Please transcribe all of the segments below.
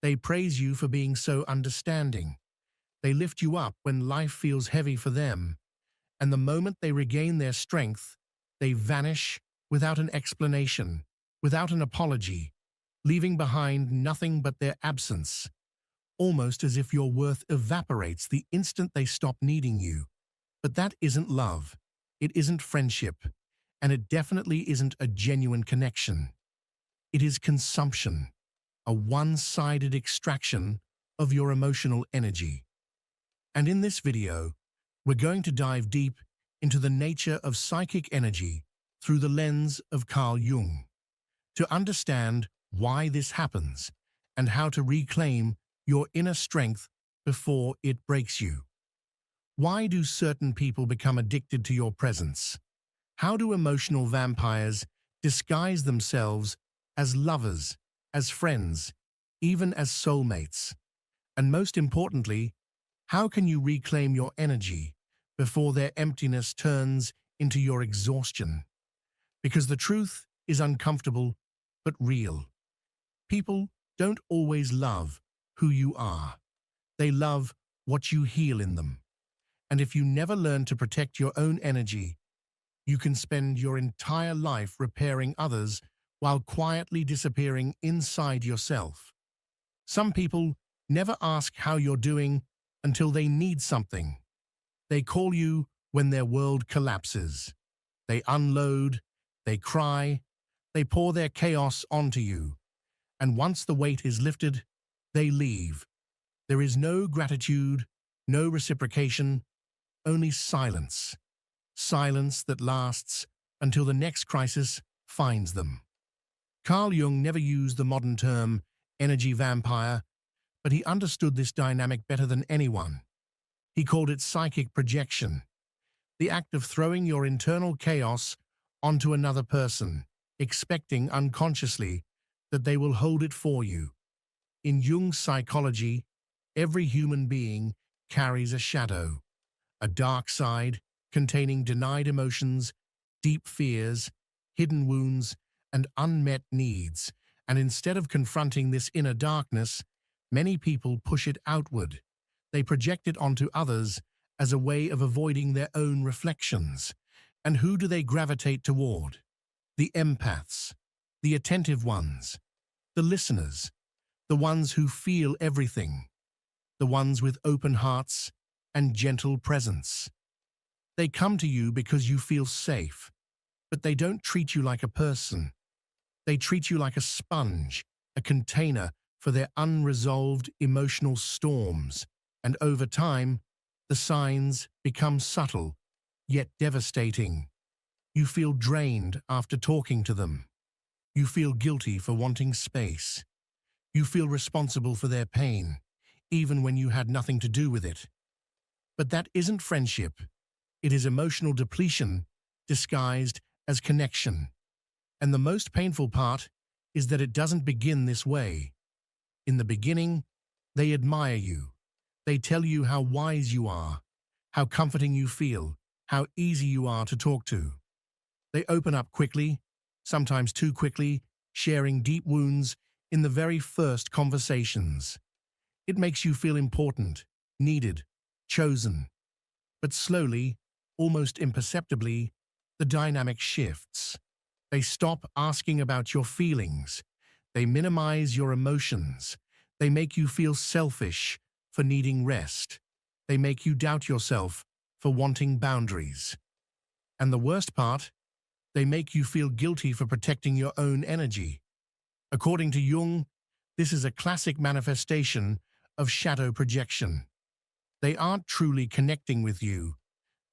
They praise you for being so understanding. They lift you up when life feels heavy for them, and the moment they regain their strength, they vanish without an explanation, without an apology, leaving behind nothing but their absence, almost as if your worth evaporates the instant they stop needing you. But that isn't love, it isn't friendship, and it definitely isn't a genuine connection. It is consumption, a one-sided extraction of your emotional energy. And in this video, we're going to dive deep into the nature of psychic energy through the lens of Carl Jung, to understand why this happens and how to reclaim your inner strength before it breaks you. Why do certain people become addicted to your presence? How do emotional vampires disguise themselves as lovers, as friends, even as soulmates? And most importantly, how can you reclaim your energy before their emptiness turns into your exhaustion? Because the truth is uncomfortable but real. People don't always love who you are. They love what you heal in them. And if you never learn to protect your own energy, you can spend your entire life repairing others while quietly disappearing inside yourself. Some people never ask how you're doing until they need something. They call you when their world collapses. They unload, they cry, they pour their chaos onto you. And once the weight is lifted, they leave. There is no gratitude, no reciprocation, only silence. Silence that lasts until the next crisis finds them. Carl Jung never used the modern term energy vampire, but he understood this dynamic better than anyone. He called it psychic projection, the act of throwing your internal chaos onto another person, expecting unconsciously that they will hold it for you. In Jung's psychology, every human being carries a shadow, a dark side containing denied emotions, deep fears, hidden wounds, and unmet needs. And instead of confronting this inner darkness, many people push it outward. They project it onto others as a way of avoiding their own reflections. And who do they gravitate toward? The empaths, the attentive ones, the listeners, the ones who feel everything, the ones with open hearts and gentle presence. They come to you because you feel safe, but they don't treat you like a person. They treat you like a sponge, a container for their unresolved emotional storms. And over time, the signs become subtle, yet devastating. You feel drained after talking to them. You feel guilty for wanting space. You feel responsible for their pain, even when you had nothing to do with it. But that isn't friendship. It is emotional depletion disguised as connection. And the most painful part is that it doesn't begin this way. In the beginning, they admire you. They tell you how wise you are, how comforting you feel, how easy you are to talk to. They open up quickly, sometimes too quickly, sharing deep wounds in the very first conversations. It makes you feel important, needed, chosen. But slowly, almost imperceptibly, the dynamic shifts. They stop asking about your feelings. They minimize your emotions. They make you feel selfish for needing rest. They make you doubt yourself for wanting boundaries. And the worst part, they make you feel guilty for protecting your own energy. According to Jung, this is a classic manifestation of shadow projection. They aren't truly connecting with you.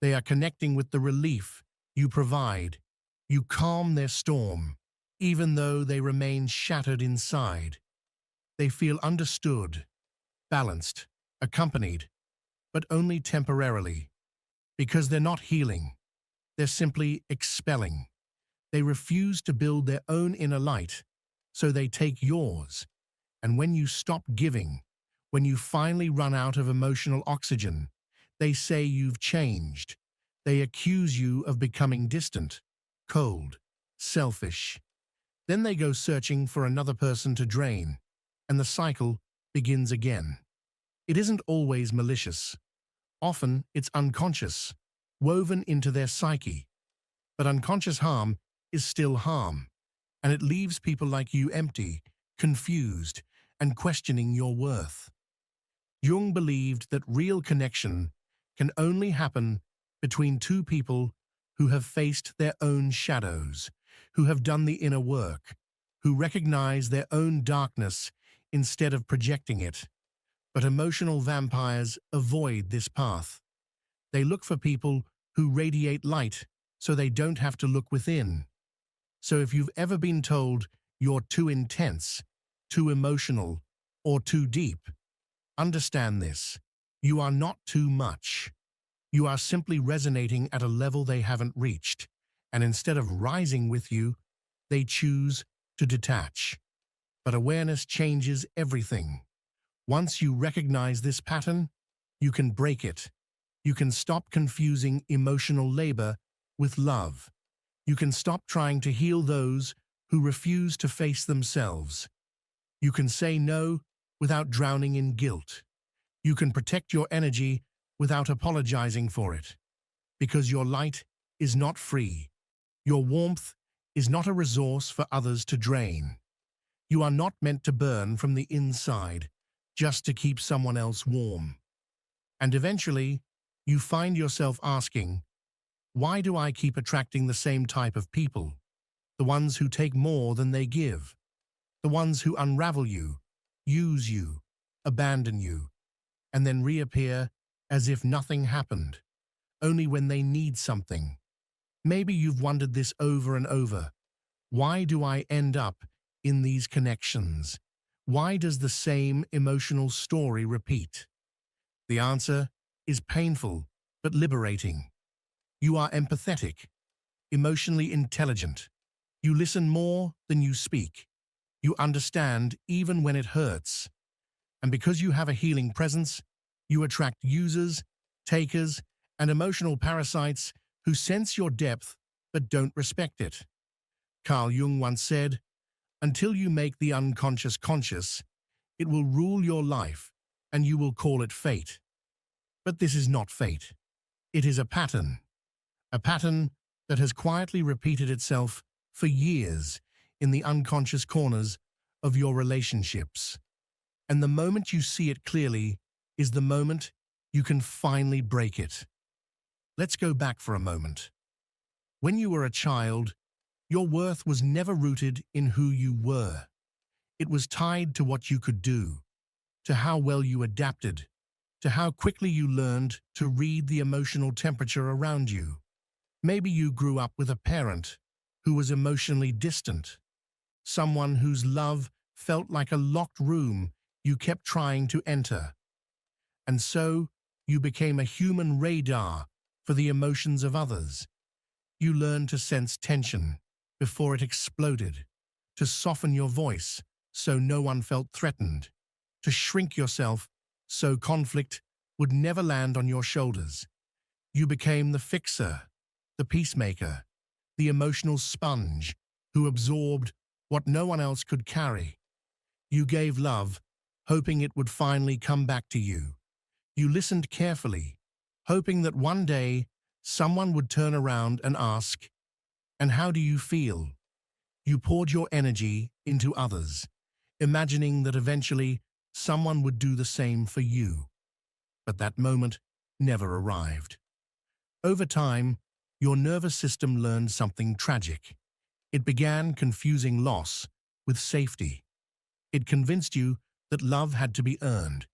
They are connecting with the relief you provide. You calm their storm, even though they remain shattered inside. They feel understood, balanced, accompanied, but only temporarily. Because they're not healing. They're simply expelling. They refuse to build their own inner light, so they take yours. And when you stop giving, when you finally run out of emotional oxygen, they say you've changed. They accuse you of becoming distant, cold, selfish. Then they go searching for another person to drain, and the cycle begins again. It isn't always malicious. Often it's unconscious, woven into their psyche. But unconscious harm is still harm, and it leaves people like you empty, confused, and questioning your worth. Jung believed that real connection can only happen between two people who have faced their own shadows, who have done the inner work, who recognize their own darkness instead of projecting it. But emotional vampires avoid this path. They look for people who radiate light so they don't have to look within. So if you've ever been told you're too intense, too emotional, or too deep, understand this. You are not too much. You are simply resonating at a level they haven't reached, and instead of rising with you, they choose to detach. But awareness changes everything. Once you recognize this pattern, you can break it. You can stop confusing emotional labor with love. You can stop trying to heal those who refuse to face themselves. You can say no without drowning in guilt. You can protect your energy without apologizing for it. Because your light is not free. Your warmth is not a resource for others to drain. You are not meant to burn from the inside just to keep someone else warm. And eventually, you find yourself asking, why do I keep attracting the same type of people? The ones who take more than they give. The ones who unravel you, use you, abandon you, and then reappear as if nothing happened, only when they need something. Maybe you've wondered this over and over. Why do I end up in these connections? Why does the same emotional story repeat? The answer is painful but liberating. You are empathetic, emotionally intelligent. You listen more than you speak. You understand even when it hurts. And because you have a healing presence, you attract users, takers, and emotional parasites who sense your depth but don't respect it. Carl Jung once said, "Until you make the unconscious conscious, it will rule your life and you will call it fate." But this is not fate. It is a pattern that has quietly repeated itself for years in the unconscious corners of your relationships. And the moment you see it clearly is the moment you can finally break it. Let's go back for a moment. When you were a child, your worth was never rooted in who you were. It was tied to what you could do, to how well you adapted, to how quickly you learned to read the emotional temperature around you. Maybe you grew up with a parent who was emotionally distant, someone whose love felt like a locked room you kept trying to enter. And so, you became a human radar for the emotions of others. You learned to sense tension before it exploded, to soften your voice so no one felt threatened, to shrink yourself so conflict would never land on your shoulders. You became the fixer, the peacemaker, the emotional sponge who absorbed what no one else could carry. You gave love, hoping it would finally come back to you. You listened carefully, hoping that one day someone would turn around and ask, "And how do you feel?" You poured your energy into others, imagining that eventually someone would do the same for you. But that moment never arrived. Over time, your nervous system learned something tragic. It began confusing loss with safety. It convinced you that love had to be earned,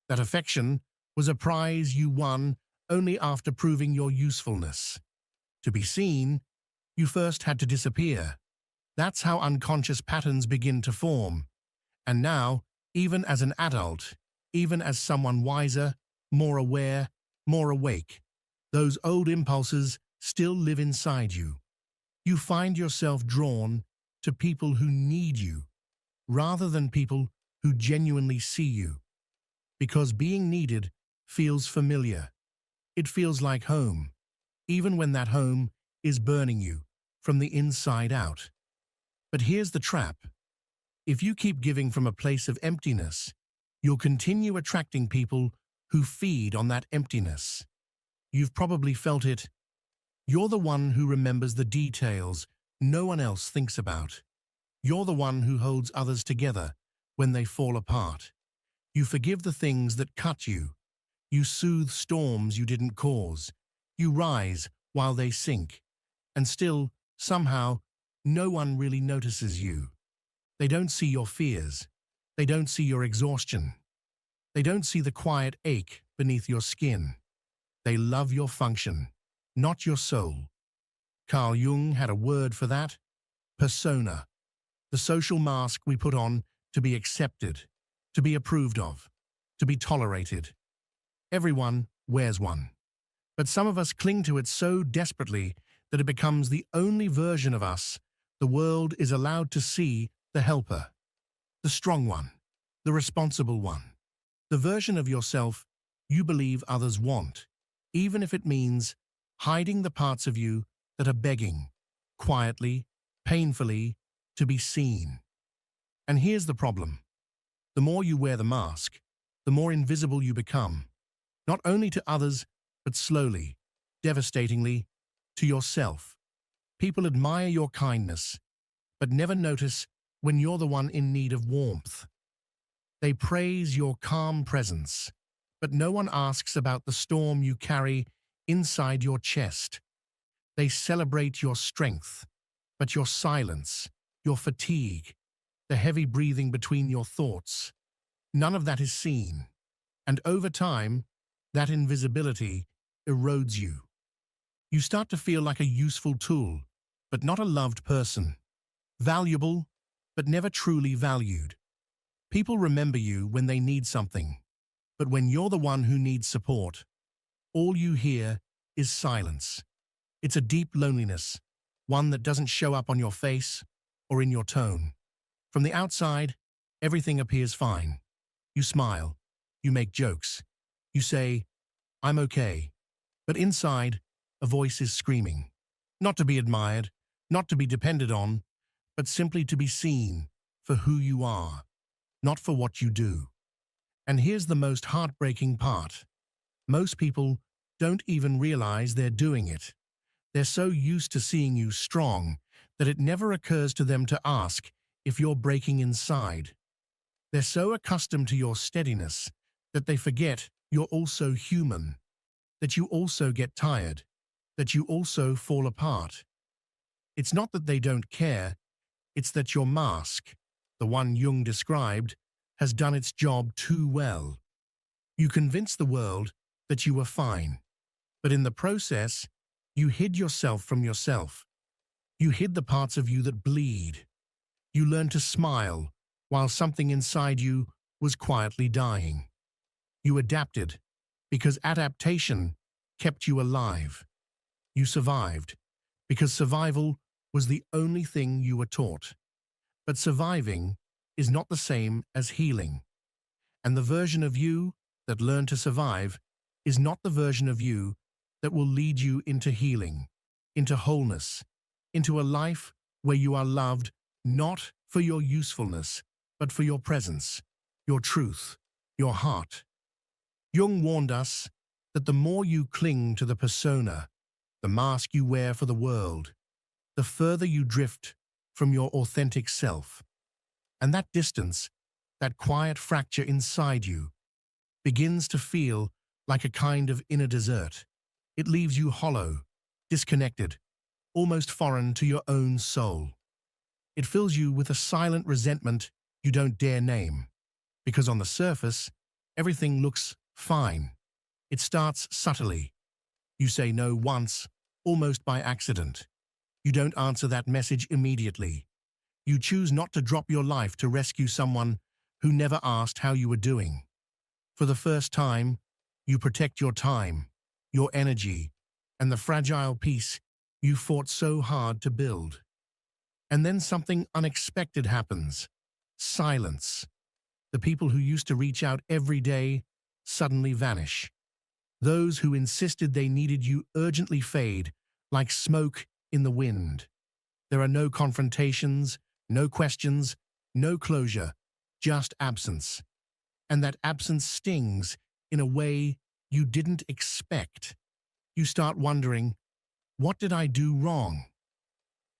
that affection was a prize you won only after proving your usefulness. To be seen, you first had to disappear. That's how unconscious patterns begin to form. And now, even as an adult, even as someone wiser, more aware, more awake, those old impulses still live inside you. You find yourself drawn to people who need you, rather than people who genuinely see you. Because being needed feels familiar. It feels like home, even when that home is burning you from the inside out. But here's the trap. If you keep giving from a place of emptiness, You'll continue attracting people who feed on that emptiness. You've probably felt it. You're the one who remembers the details no one else thinks about. You're the one who holds others together when they fall apart. You forgive the things that cut you. You soothe storms you didn't cause. You rise while they sink. And still, somehow, no one really notices you. They don't see your fears. They don't see your exhaustion. They don't see the quiet ache beneath your skin. They love your function, not your soul. Carl Jung had a word for that: persona, the social mask we put on to be accepted, to be approved of, to be tolerated. Everyone wears one. But some of us cling to it so desperately that it becomes the only version of us the world is allowed to see: the helper, the strong one, the responsible one, the version of yourself you believe others want, even if it means hiding the parts of you that are begging, quietly, painfully, to be seen. And here's the problem. The more you wear the mask, the more invisible you become, not only to others, but slowly, devastatingly, to yourself. People admire your kindness, but never notice when you're the one in need of warmth. They praise your calm presence, but no one asks about the storm you carry inside your chest. They celebrate your strength, but your silence, your fatigue, the heavy breathing between your thoughts, none of that is seen. And over time, that invisibility erodes you. You start to feel like a useful tool, but not a loved person. Valuable, but never truly valued. People remember you when they need something, but when you're the one who needs support, all you hear is silence. It's a deep loneliness, one that doesn't show up on your face or in your tone. From the outside, everything appears fine. You smile, you make jokes, you say, "I'm okay." But inside, a voice is screaming. Not to be admired, not to be depended on, but simply to be seen for who you are, not for what you do. And here's the most heartbreaking part. Most people don't even realize they're doing it. They're so used to seeing you strong that it never occurs to them to ask if you're breaking inside. They're so accustomed to your steadiness that they forget you're also human, that you also get tired, that you also fall apart. It's not that they don't care, it's that your mask, the one Jung described, has done its job too well. You convinced the world that you were fine, but in the process, you hid yourself from yourself. You hid the parts of you that bleed. You learned to smile while something inside you was quietly dying. You adapted because adaptation kept you alive. You survived because survival was the only thing you were taught. But surviving is not the same as healing. And the version of you that learned to survive is not the version of you that will lead you into healing, into wholeness, into a life where you are loved not for your usefulness, but for your presence, your truth, your heart. Jung warned us that the more you cling to the persona, the mask you wear for the world, the further you drift from your authentic self. And that distance, that quiet fracture inside you, begins to feel like a kind of inner desert. It leaves you hollow, disconnected, almost foreign to your own soul. It fills you with a silent resentment you don't dare name, because on the surface, everything looks fine. It starts subtly. You say no once, almost by accident. You don't answer that message immediately. You choose not to drop your life to rescue someone who never asked how you were doing. For the first time, you protect your time, your energy, and the fragile peace you fought so hard to build. And then something unexpected happens. Silence. The people who used to reach out every day suddenly vanish. Those who insisted they needed you urgently fade, like smoke in the wind. There are no confrontations, no questions, no closure, just absence. And that absence stings in a way you didn't expect. You start wondering, what did I do wrong?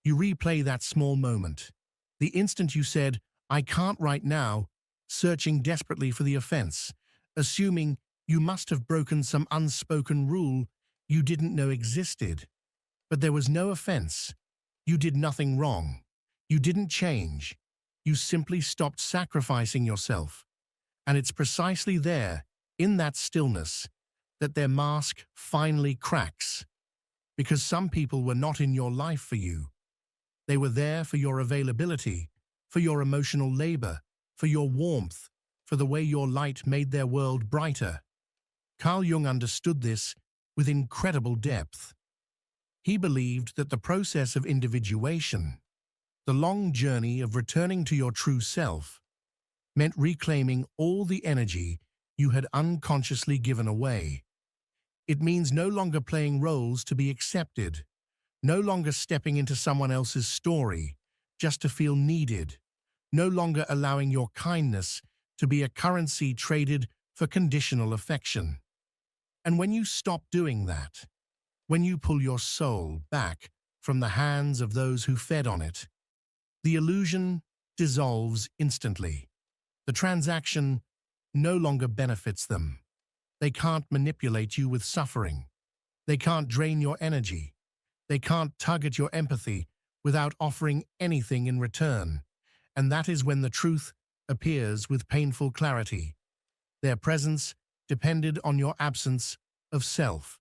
You replay that small moment, the instant you said, I can't right now, searching desperately for the offense, assuming you must have broken some unspoken rule you didn't know existed. But there was no offense. You did nothing wrong. You didn't change. You simply stopped sacrificing yourself. And it's precisely there, in that stillness, that their mask finally cracks. Because some people were not in your life for you. They were there for your availability, for your emotional labor, for your warmth, for the way your light made their world brighter. Carl Jung understood this with incredible depth. He believed that the process of individuation, the long journey of returning to your true self, meant reclaiming all the energy you had unconsciously given away. It means no longer playing roles to be accepted, no longer stepping into someone else's story just to feel needed, no longer allowing your kindness to be a currency traded for conditional affection. And when you stop doing that, when you pull your soul back from the hands of those who fed on it, the illusion dissolves instantly. The transaction no longer benefits them. They can't manipulate you with suffering. They can't drain your energy. They can't tug at your empathy without offering anything in return. And that is when the truth appears with painful clarity. Their presence depended on your absence of self.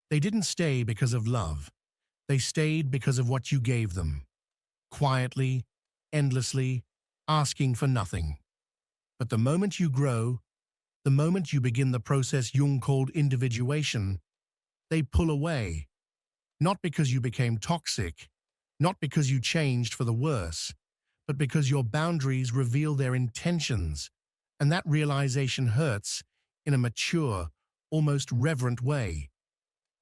They didn't stay because of love. They stayed because of what you gave them. Quietly, endlessly, asking for nothing. But the moment you grow, the moment you begin the process Jung called individuation, they pull away. Not because you became toxic, not because you changed for the worse, but because your boundaries reveal their intentions, and that realization hurts in a mature, almost reverent way.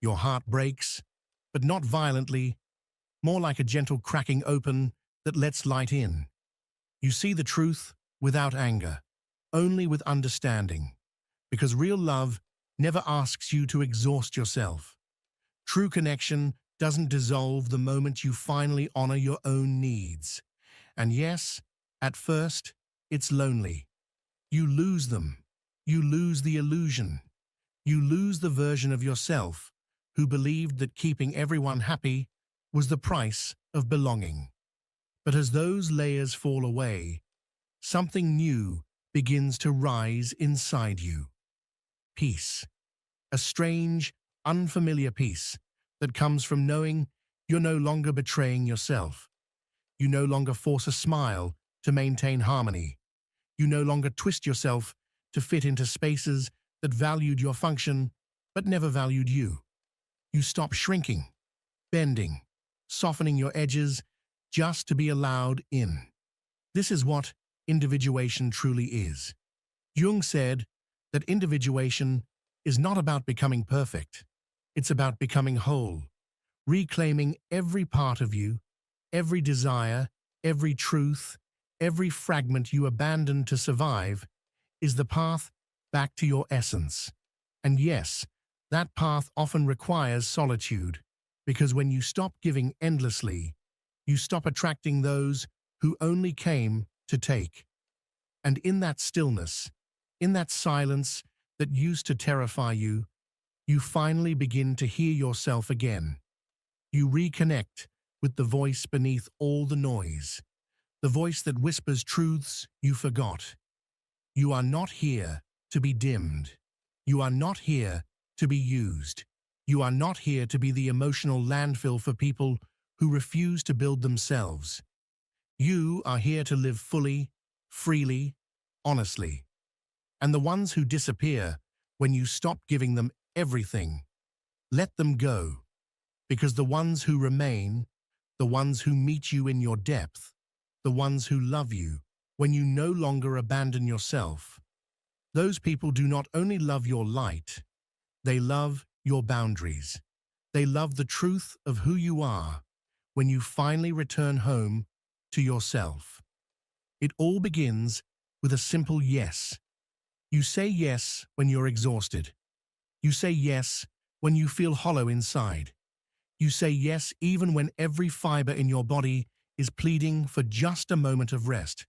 Your heart breaks, but not violently, more like a gentle cracking open that lets light in. You see the truth without anger, only with understanding, because real love never asks you to exhaust yourself. True connection doesn't dissolve the moment you finally honor your own needs. And yes, at first, it's lonely. You lose them. You lose the illusion. You lose the version of yourself who believed that keeping everyone happy was the price of belonging. But as those layers fall away, something new begins to rise inside you. Peace. A strange, unfamiliar peace that comes from knowing you're no longer betraying yourself. You no longer force a smile to maintain harmony. You no longer twist yourself to fit into spaces that valued your function but never valued you. You stop shrinking, bending, softening your edges just to be allowed in. This is what individuation truly is. Jung said that individuation is not about becoming perfect. It's about becoming whole, reclaiming every part of you, every desire, every truth, every fragment you abandoned to survive is the path back to your essence. And yes, that path often requires solitude, because when you stop giving endlessly, you stop attracting those who only came to take. And in that stillness, in that silence that used to terrify you, you finally begin to hear yourself again. You reconnect with the voice beneath all the noise, the voice that whispers truths you forgot. You are not here to be dimmed. You are not here to be used. You are not here to be the emotional landfill for people who refuse to build themselves. You are here to live fully, freely, honestly. And the ones who disappear when you stop giving them everything, let them go. Because the ones who remain, the ones who meet you in your depth, the ones who love you when you no longer abandon yourself, those people do not only love your light, they love your boundaries. They love the truth of who you are when you finally return home to yourself. It all begins with a simple yes. You say yes when you're exhausted. You say yes when you feel hollow inside. You say yes even when every fiber in your body is pleading for just a moment of rest.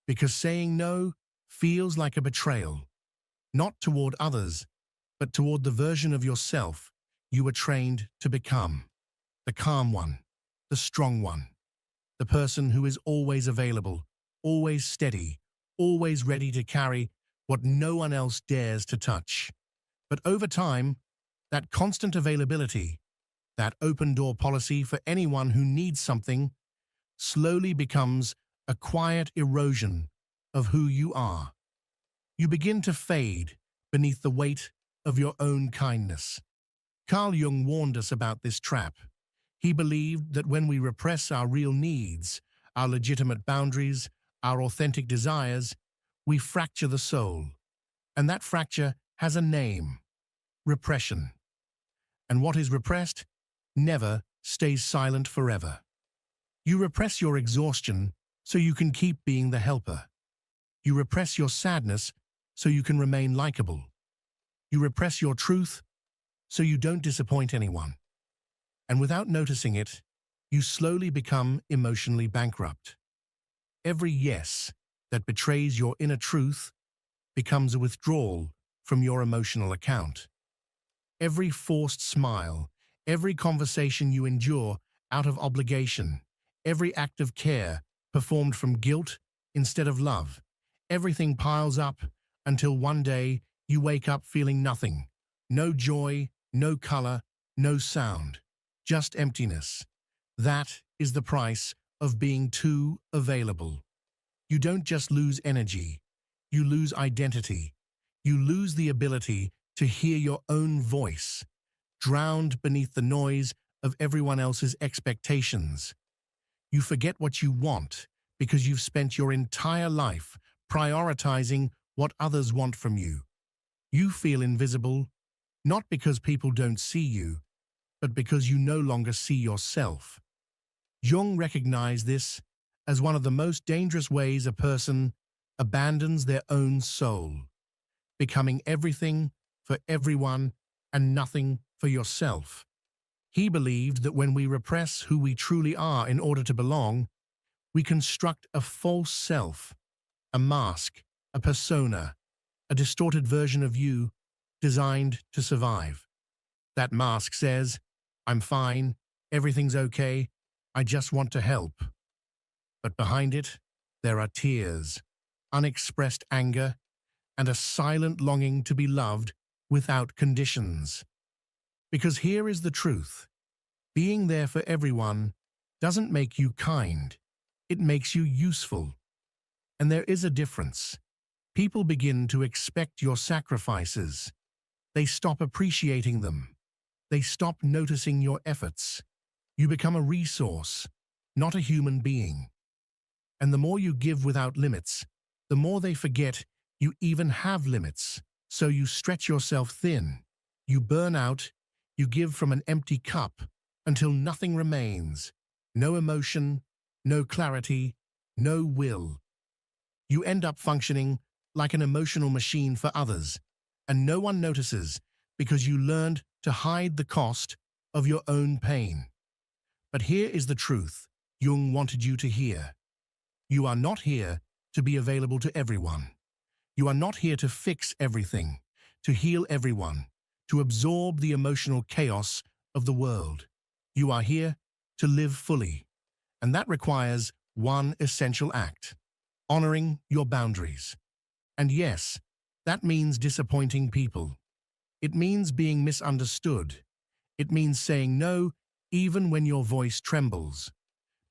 Because saying no feels like a betrayal, not toward others, but toward the version of yourself you were trained to become. The calm one, the strong one, the person who is always available, always steady, always ready to carry what no one else dares to touch. But over time, that constant availability, that open door policy for anyone who needs something, slowly becomes a quiet erosion of who you are. You begin to fade beneath the weight of your own kindness. Carl Jung warned us about this trap. He believed that when we repress our real needs, our legitimate boundaries, our authentic desires, we fracture the soul. And that fracture has a name: repression. And what is repressed never stays silent forever. You repress your exhaustion so you can keep being the helper. You repress your sadness so you can remain likable. You repress your truth so you don't disappoint anyone. And without noticing it, you slowly become emotionally bankrupt. Every yes that betrays your inner truth becomes a withdrawal from your emotional account. Every forced smile, every conversation you endure out of obligation, every act of care performed from guilt instead of love, everything piles up until one day you wake up feeling nothing. No joy, no color, no sound, just emptiness. That is the price of being too available. You don't just lose energy, you lose identity. You lose the ability to hear your own voice, drowned beneath the noise of everyone else's expectations. You forget what you want because you've spent your entire life prioritizing what others want from you. You feel invisible, not because people don't see you, but because you no longer see yourself. Jung recognized this as one of the most dangerous ways a person abandons their own soul, becoming everything for everyone and nothing for yourself. He believed that when we repress who we truly are in order to belong, we construct a false self, a mask, a persona, a distorted version of you designed to survive. That mask says, "I'm fine, everything's okay, I just want to help." But behind it, there are tears, unexpressed anger, and a silent longing to be loved without conditions. Because here is the truth: being there for everyone doesn't make you kind, it makes you useful. And there is a difference. People begin to expect your sacrifices. They stop appreciating them. They stop noticing your efforts. You become a resource, not a human being. And the more you give without limits, the more they forget you even have limits. So you stretch yourself thin. You burn out. You give from an empty cup until nothing remains. No emotion, no clarity, no will. You end up functioning like an emotional machine for others, and no one notices because you learned to hide the cost of your own pain. But here is the truth Jung wanted you to hear. You are not here to be available to everyone. You are not here to fix everything, to heal everyone, to absorb the emotional chaos of the world. You are here to live fully, and that requires one essential act: honoring your boundaries. And yes, that means disappointing people. It means being misunderstood. It means saying no even when your voice trembles.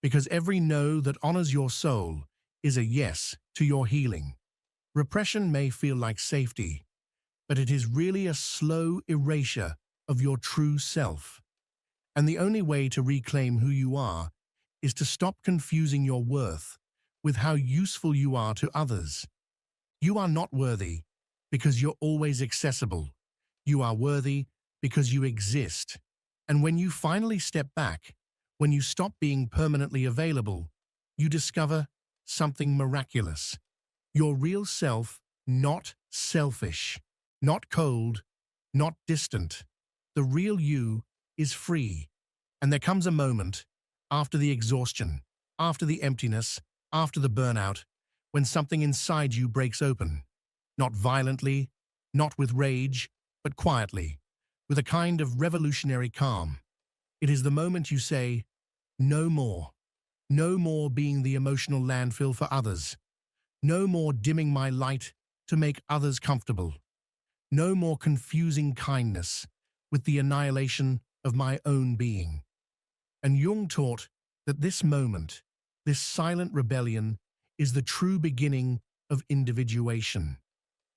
Because every no that honors your soul is a yes to your healing. Repression may feel like safety, but it is really a slow erasure of your true self. And the only way to reclaim who you are is to stop confusing your worth with how useful you are to others. You are not worthy because you're always accessible. You are worthy because you exist. And when you finally step back, when you stop being permanently available, you discover something miraculous. Your real self, not selfish, not cold, not distant. The real you is free. And there comes a moment, after the exhaustion, after the emptiness, after the burnout, when something inside you breaks open. Not violently, not with rage, but quietly, with a kind of revolutionary calm. It is the moment you say, no more. No more being the emotional landfill for others. No more dimming my light to make others comfortable. No more confusing kindness with the annihilation of my own being. And Jung taught that this moment, this silent rebellion, is the true beginning of individuation,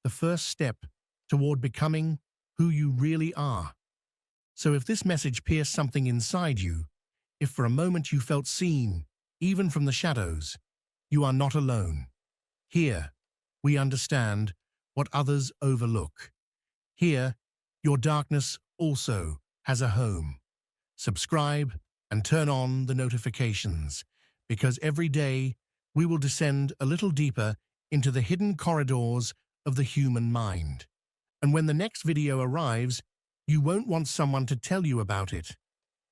the first step toward becoming who you really are. So if this message pierced something inside you, if for a moment you felt seen, even from the shadows, you are not alone. Here, we understand what others overlook. Here, your darkness also has a home. Subscribe and turn on the notifications, because every day we will descend a little deeper into the hidden corridors of the human mind. And when the next video arrives, you won't want someone to tell you about it.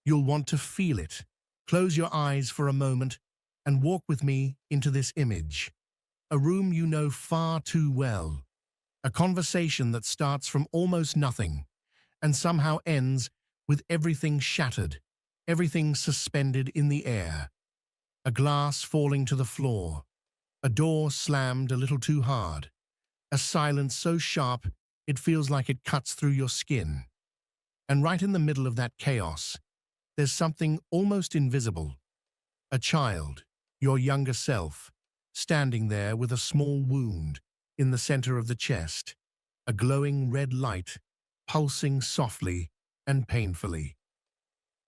You'll want to feel it. Close your eyes for a moment and walk with me into this image. A room you know far too well. A conversation that starts from almost nothing and somehow ends with everything shattered, everything suspended in the air. A glass falling to the floor. A door slammed a little too hard. A silence so sharp it feels like it cuts through your skin. And right in the middle of that chaos, there's something almost invisible. A child, your younger self, standing there with a small wound in the center of the chest, a glowing red light, pulsing softly and painfully.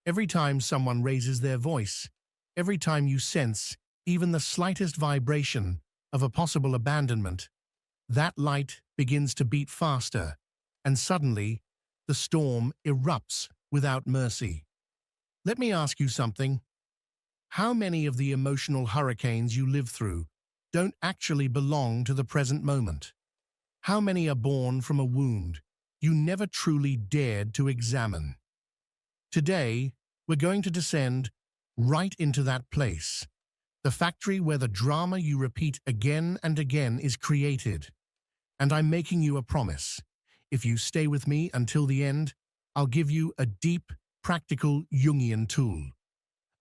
Every time someone raises their voice, every time you sense even the slightest vibration of a possible abandonment, that light begins to beat faster, and suddenly the storm erupts without mercy. Let me ask you something. How many of the emotional hurricanes you live through don't actually belong to the present moment? How many are born from a wound you never truly dared to examine? Today, we're going to descend right into that place, the factory where the drama you repeat again and again is created. And I'm making you a promise. If you stay with me until the end, I'll give you a deep, practical Jungian tool.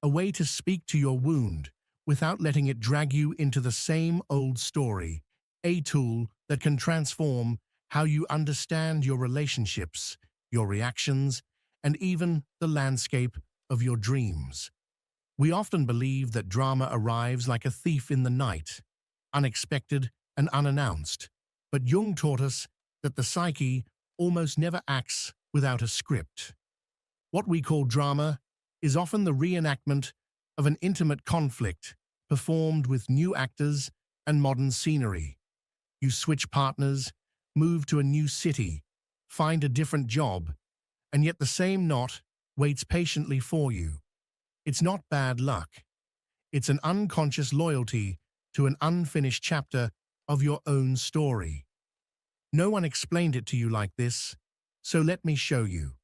A way to speak to your wound without letting it drag you into the same old story. A tool that can transform how you understand your relationships, your reactions, and even the landscape of your dreams. We often believe that drama arrives like a thief in the night, unexpected and unannounced. But Jung taught us that the psyche almost never acts without a script. What we call drama is often the reenactment of an intimate conflict performed with new actors and modern scenery. You switch partners, move to a new city, find a different job, and yet the same knot waits patiently for you. It's not bad luck. It's an unconscious loyalty to an unfinished chapter of your own story. No one explained it to you like this, so let me show you.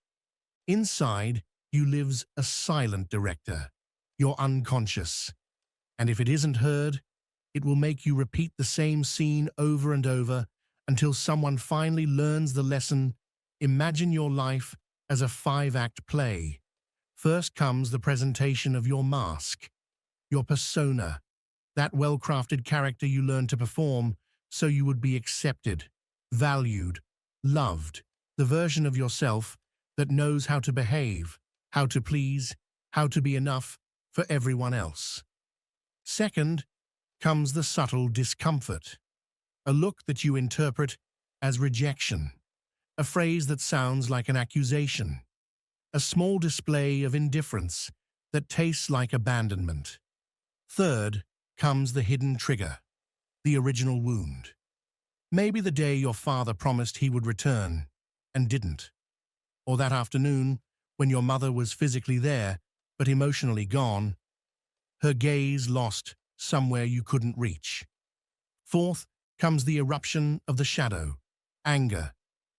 Inside you lives a silent director, your unconscious. And if it isn't heard, it will make you repeat the same scene over and over until someone finally learns the lesson. Imagine your life as a 5-act play. First comes the presentation of your mask, your persona, that well-crafted character you learned to perform so you would be accepted, valued, loved, the version of yourself that knows how to behave, how to please, how to be enough for everyone else. Second comes the subtle discomfort, a look that you interpret as rejection, a phrase that sounds like an accusation, a small display of indifference that tastes like abandonment. Third comes the hidden trigger, the original wound. Maybe the day your father promised he would return and didn't, or that afternoon when your mother was physically there but emotionally gone, her gaze lost somewhere you couldn't reach. Fourth comes the eruption of the shadow, anger,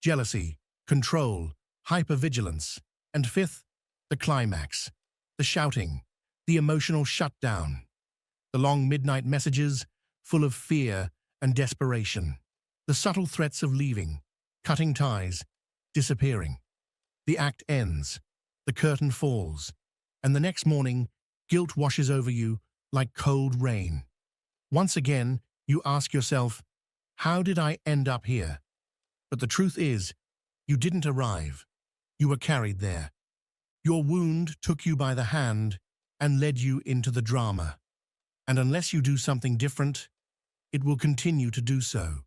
jealousy, control, hypervigilance, and fifth, the climax, the shouting, the emotional shutdown, the long midnight messages full of fear and desperation, the subtle threats of leaving, cutting ties, disappearing. The act ends, the curtain falls, and the next morning, guilt washes over you like cold rain. Once again, you ask yourself, how did I end up here? But the truth is, you didn't arrive. You were carried there. Your wound took you by the hand and led you into the drama. And unless you do something different, it will continue to do so.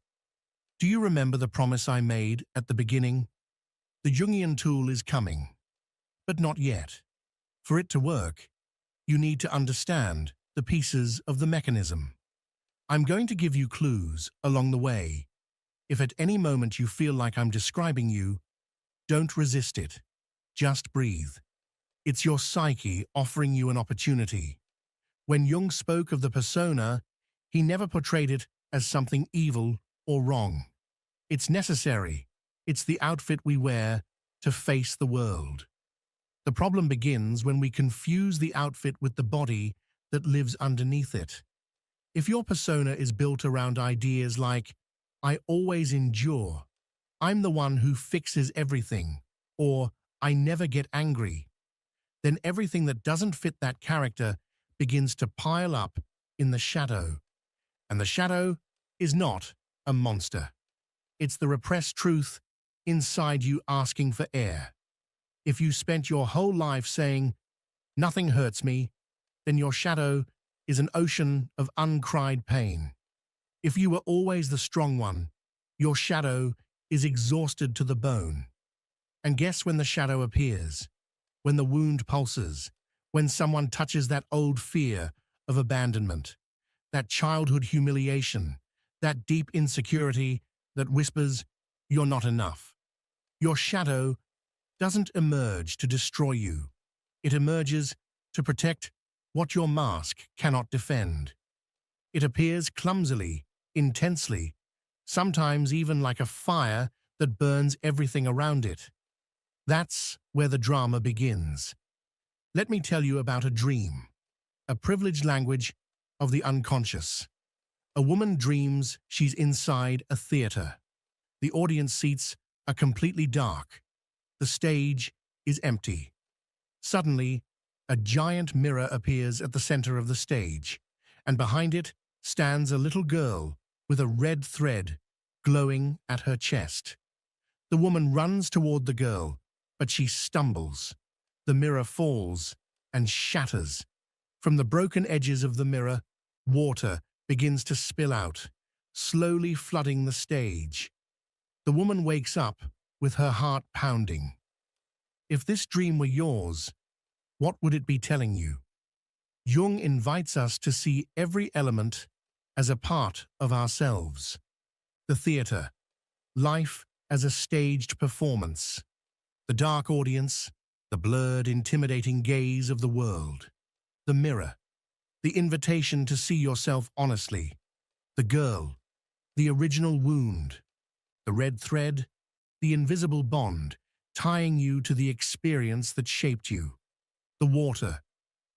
Do you remember the promise I made at the beginning? The Jungian tool is coming, but not yet. For it to work, you need to understand the pieces of the mechanism. I'm going to give you clues along the way. If at any moment you feel like I'm describing you, don't resist it. Just breathe. It's your psyche offering you an opportunity. When Jung spoke of the persona, he never portrayed it as something evil or wrong. It's necessary. It's the outfit we wear to face the world. The problem begins when we confuse the outfit with the body that lives underneath it. If your persona is built around ideas like, I always endure, I'm the one who fixes everything, or I never get angry, then everything that doesn't fit that character begins to pile up in the shadow. And the shadow is not a monster. It's the repressed truth inside you asking for air. If you spent your whole life saying, nothing hurts me, then your shadow is an ocean of uncried pain. If you were always the strong one, your shadow is exhausted to the bone. And guess when the shadow appears? When the wound pulses, when someone touches that old fear of abandonment, that childhood humiliation, that deep insecurity that whispers, you're not enough. Your shadow doesn't emerge to destroy you. It emerges to protect what your mask cannot defend. It appears clumsily, intensely, sometimes even like a fire that burns everything around it. That's where the drama begins. Let me tell you about a dream, a privileged language of the unconscious. A woman dreams she's inside a theater. The audience seats are completely dark. The stage is empty. Suddenly, a giant mirror appears at the center of the stage, and behind it stands a little girl with a red thread glowing at her chest. The woman runs toward the girl, but she stumbles. The mirror falls and shatters. From the broken edges of the mirror, water begins to spill out, slowly flooding the stage. The woman wakes up with her heart pounding. If this dream were yours, what would it be telling you? Jung invites us to see every element as a part of ourselves. The theater, life as a staged performance. The dark audience, the blurred, intimidating gaze of the world. The mirror, the invitation to see yourself honestly. The girl, the original wound. The red thread, the invisible bond, tying you to the experience that shaped you. The water,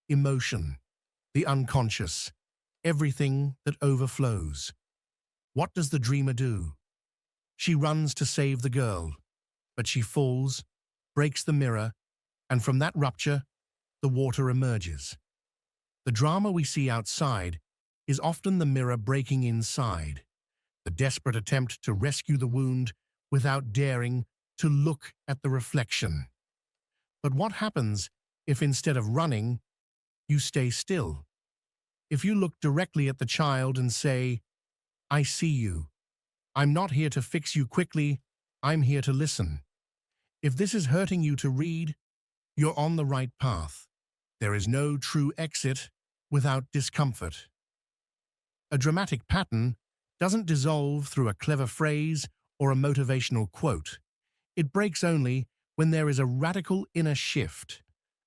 emotion, the unconscious, everything that overflows. What does the dreamer do? She runs to save the girl, but she falls, breaks the mirror, and from that rupture, the water emerges. The drama we see outside is often the mirror breaking inside, the desperate attempt to rescue the wound without daring to look at the reflection. But what happens if instead of running, you stay still? If you look directly at the child and say, I see you. I'm not here to fix you quickly, I'm here to listen. If this is hurting you to read, you're on the right path. There is no true exit without discomfort. A dramatic pattern doesn't dissolve through a clever phrase or a motivational quote. It breaks only when there is a radical inner shift,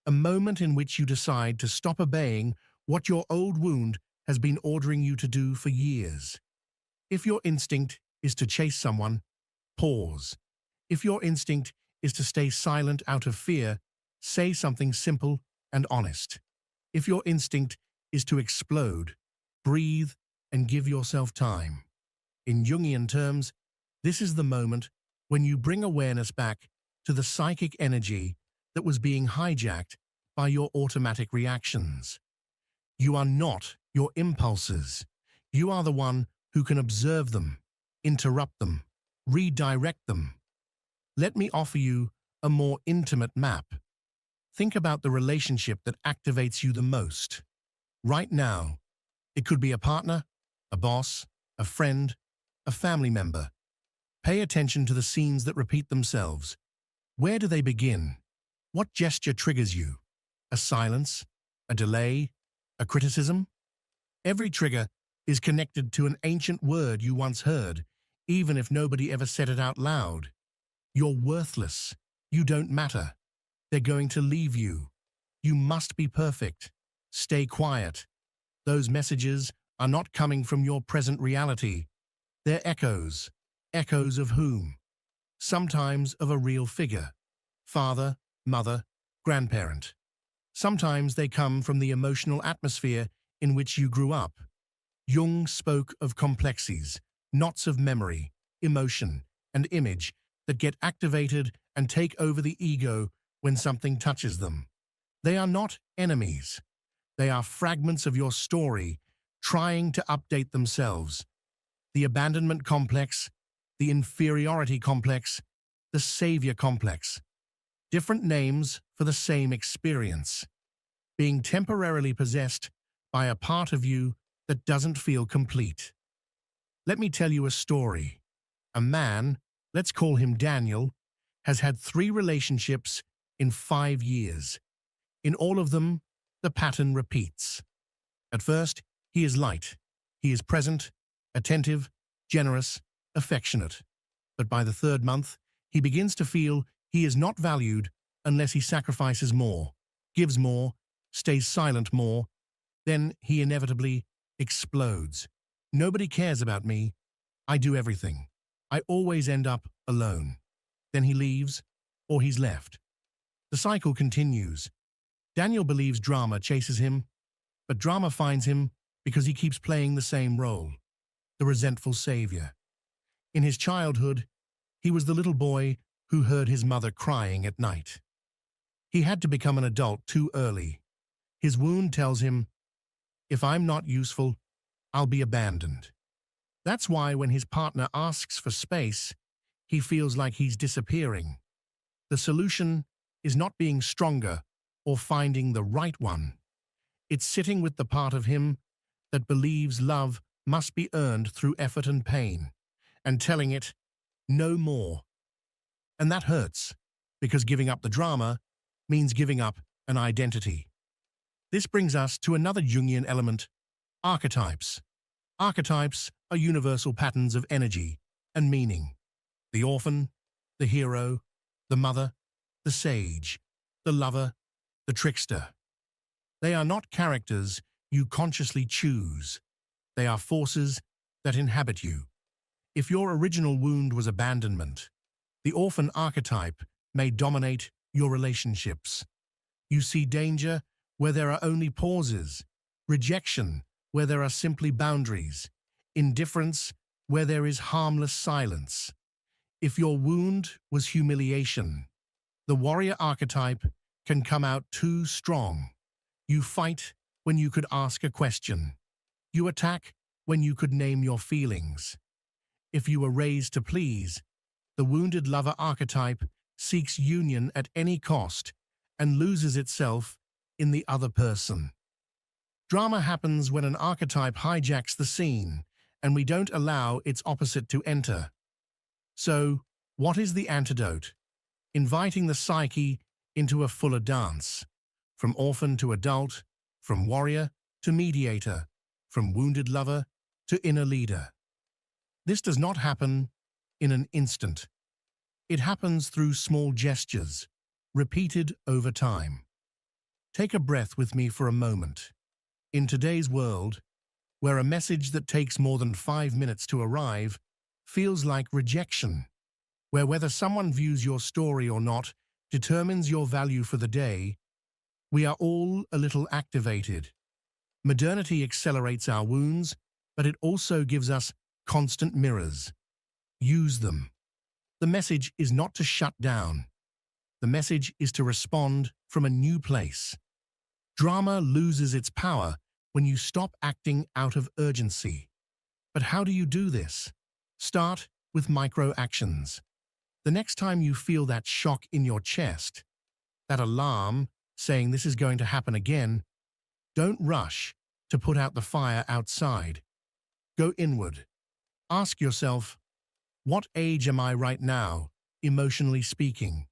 a moment in which you decide to stop obeying what your old wound has been ordering you to do for years. If your instinct is to chase someone, Pause. If your instinct is to stay silent out of fear, say something simple and honest. If your instinct is to explode, breathe and give yourself time. In Jungian terms, this is the moment when you bring awareness back to the psychic energy that was being hijacked by your automatic reactions. You are not your impulses. You are the one who can observe them, interrupt them, redirect them. Let me offer you a more intimate map. Think about the relationship that activates you the most. Right now, it could be a partner, a boss, a friend, a family member. Pay attention to the scenes that repeat themselves. Where do they begin? What gesture triggers you? A silence? A delay? A criticism? Every trigger is connected to an ancient word you once heard, even if nobody ever said it out loud. You're worthless. You don't matter. They're going to leave you. You must be perfect. Stay quiet. Those messages are not coming from your present reality. They're echoes. Echoes of whom? Sometimes of a real figure. Father, mother, grandparent. Sometimes they come from the emotional atmosphere in which you grew up. Jung spoke of complexes, knots of memory, emotion, and image that get activated and take over the ego when something touches them. They are not enemies. They are fragments of your story trying to update themselves. The abandonment complex, the inferiority complex, the savior complex. Different names for the same experience. Being temporarily possessed by a part of you that doesn't feel complete. Let me tell you a story. A man, let's call him Daniel, has had 3 relationships in 5 years. In all of them, the pattern repeats. At first, he is light. He is present, attentive, generous, affectionate. But by the 3rd month, he begins to feel he is not valued unless he sacrifices more, gives more, stays silent more. Then he inevitably explodes. Nobody cares about me. I do everything. I always end up alone. Then he leaves, or he's left. The cycle continues. Daniel believes drama chases him, but drama finds him because he keeps playing the same role, the resentful savior. In his childhood, he was the little boy who heard his mother crying at night. He had to become an adult too early. His wound tells him, if I'm not useful, I'll be abandoned. That's why when his partner asks for space, he feels like he's disappearing. The solution is not being stronger or finding the right one. It's sitting with the part of him that believes love must be earned through effort and pain, and telling it, no more. And that hurts, because giving up the drama means giving up an identity. This brings us to another Jungian element, archetypes. Archetypes are universal patterns of energy and meaning. The orphan, the hero, the mother, the sage, the lover, the trickster. They are not characters you consciously choose. They are forces that inhabit you. If your original wound was abandonment, the orphan archetype may dominate your relationships. You see danger where there are only pauses, rejection where there are simply boundaries, indifference where there is harmless silence. If your wound was humiliation, the warrior archetype can come out too strong. You fight when you could ask a question. You attack when you could name your feelings. If you were raised to please, the wounded lover archetype seeks union at any cost and loses itself in the other person. Drama happens when an archetype hijacks the scene and we don't allow its opposite to enter. So, what is the antidote? Inviting the psyche into a fuller dance. From orphan to adult, from warrior to mediator, from wounded lover to inner leader. This does not happen in an instant. It happens through small gestures, repeated over time. Take a breath with me for a moment. In today's world, where a message that takes more than 5 minutes to arrive feels like rejection, where whether someone views your story or not determines your value for the day, we are all a little activated. Modernity accelerates our wounds, but it also gives us constant mirrors. Use them. The message is not to shut down. The message is to respond from a new place. Drama loses its power when you stop acting out of urgency. But how do you do this? Start with micro actions. The next time you feel that shock in your chest, that alarm saying this is going to happen again, don't rush to put out the fire outside. Go inward. Ask yourself, what age am I right now, emotionally speaking?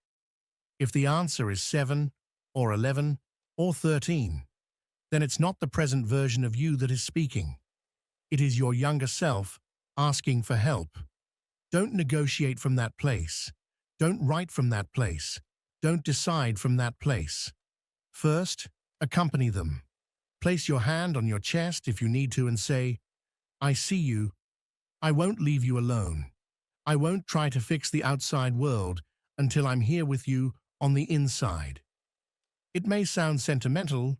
If the answer is 7 or 11 or 13, then it's not the present version of you that is speaking. It is your younger self asking for help. Don't negotiate from that place. Don't write from that place. Don't decide from that place. First, accompany them. Place your hand on your chest if you need to and say, I see you. I won't leave you alone. I won't try to fix the outside world until I'm here with you on the inside. It may sound sentimental,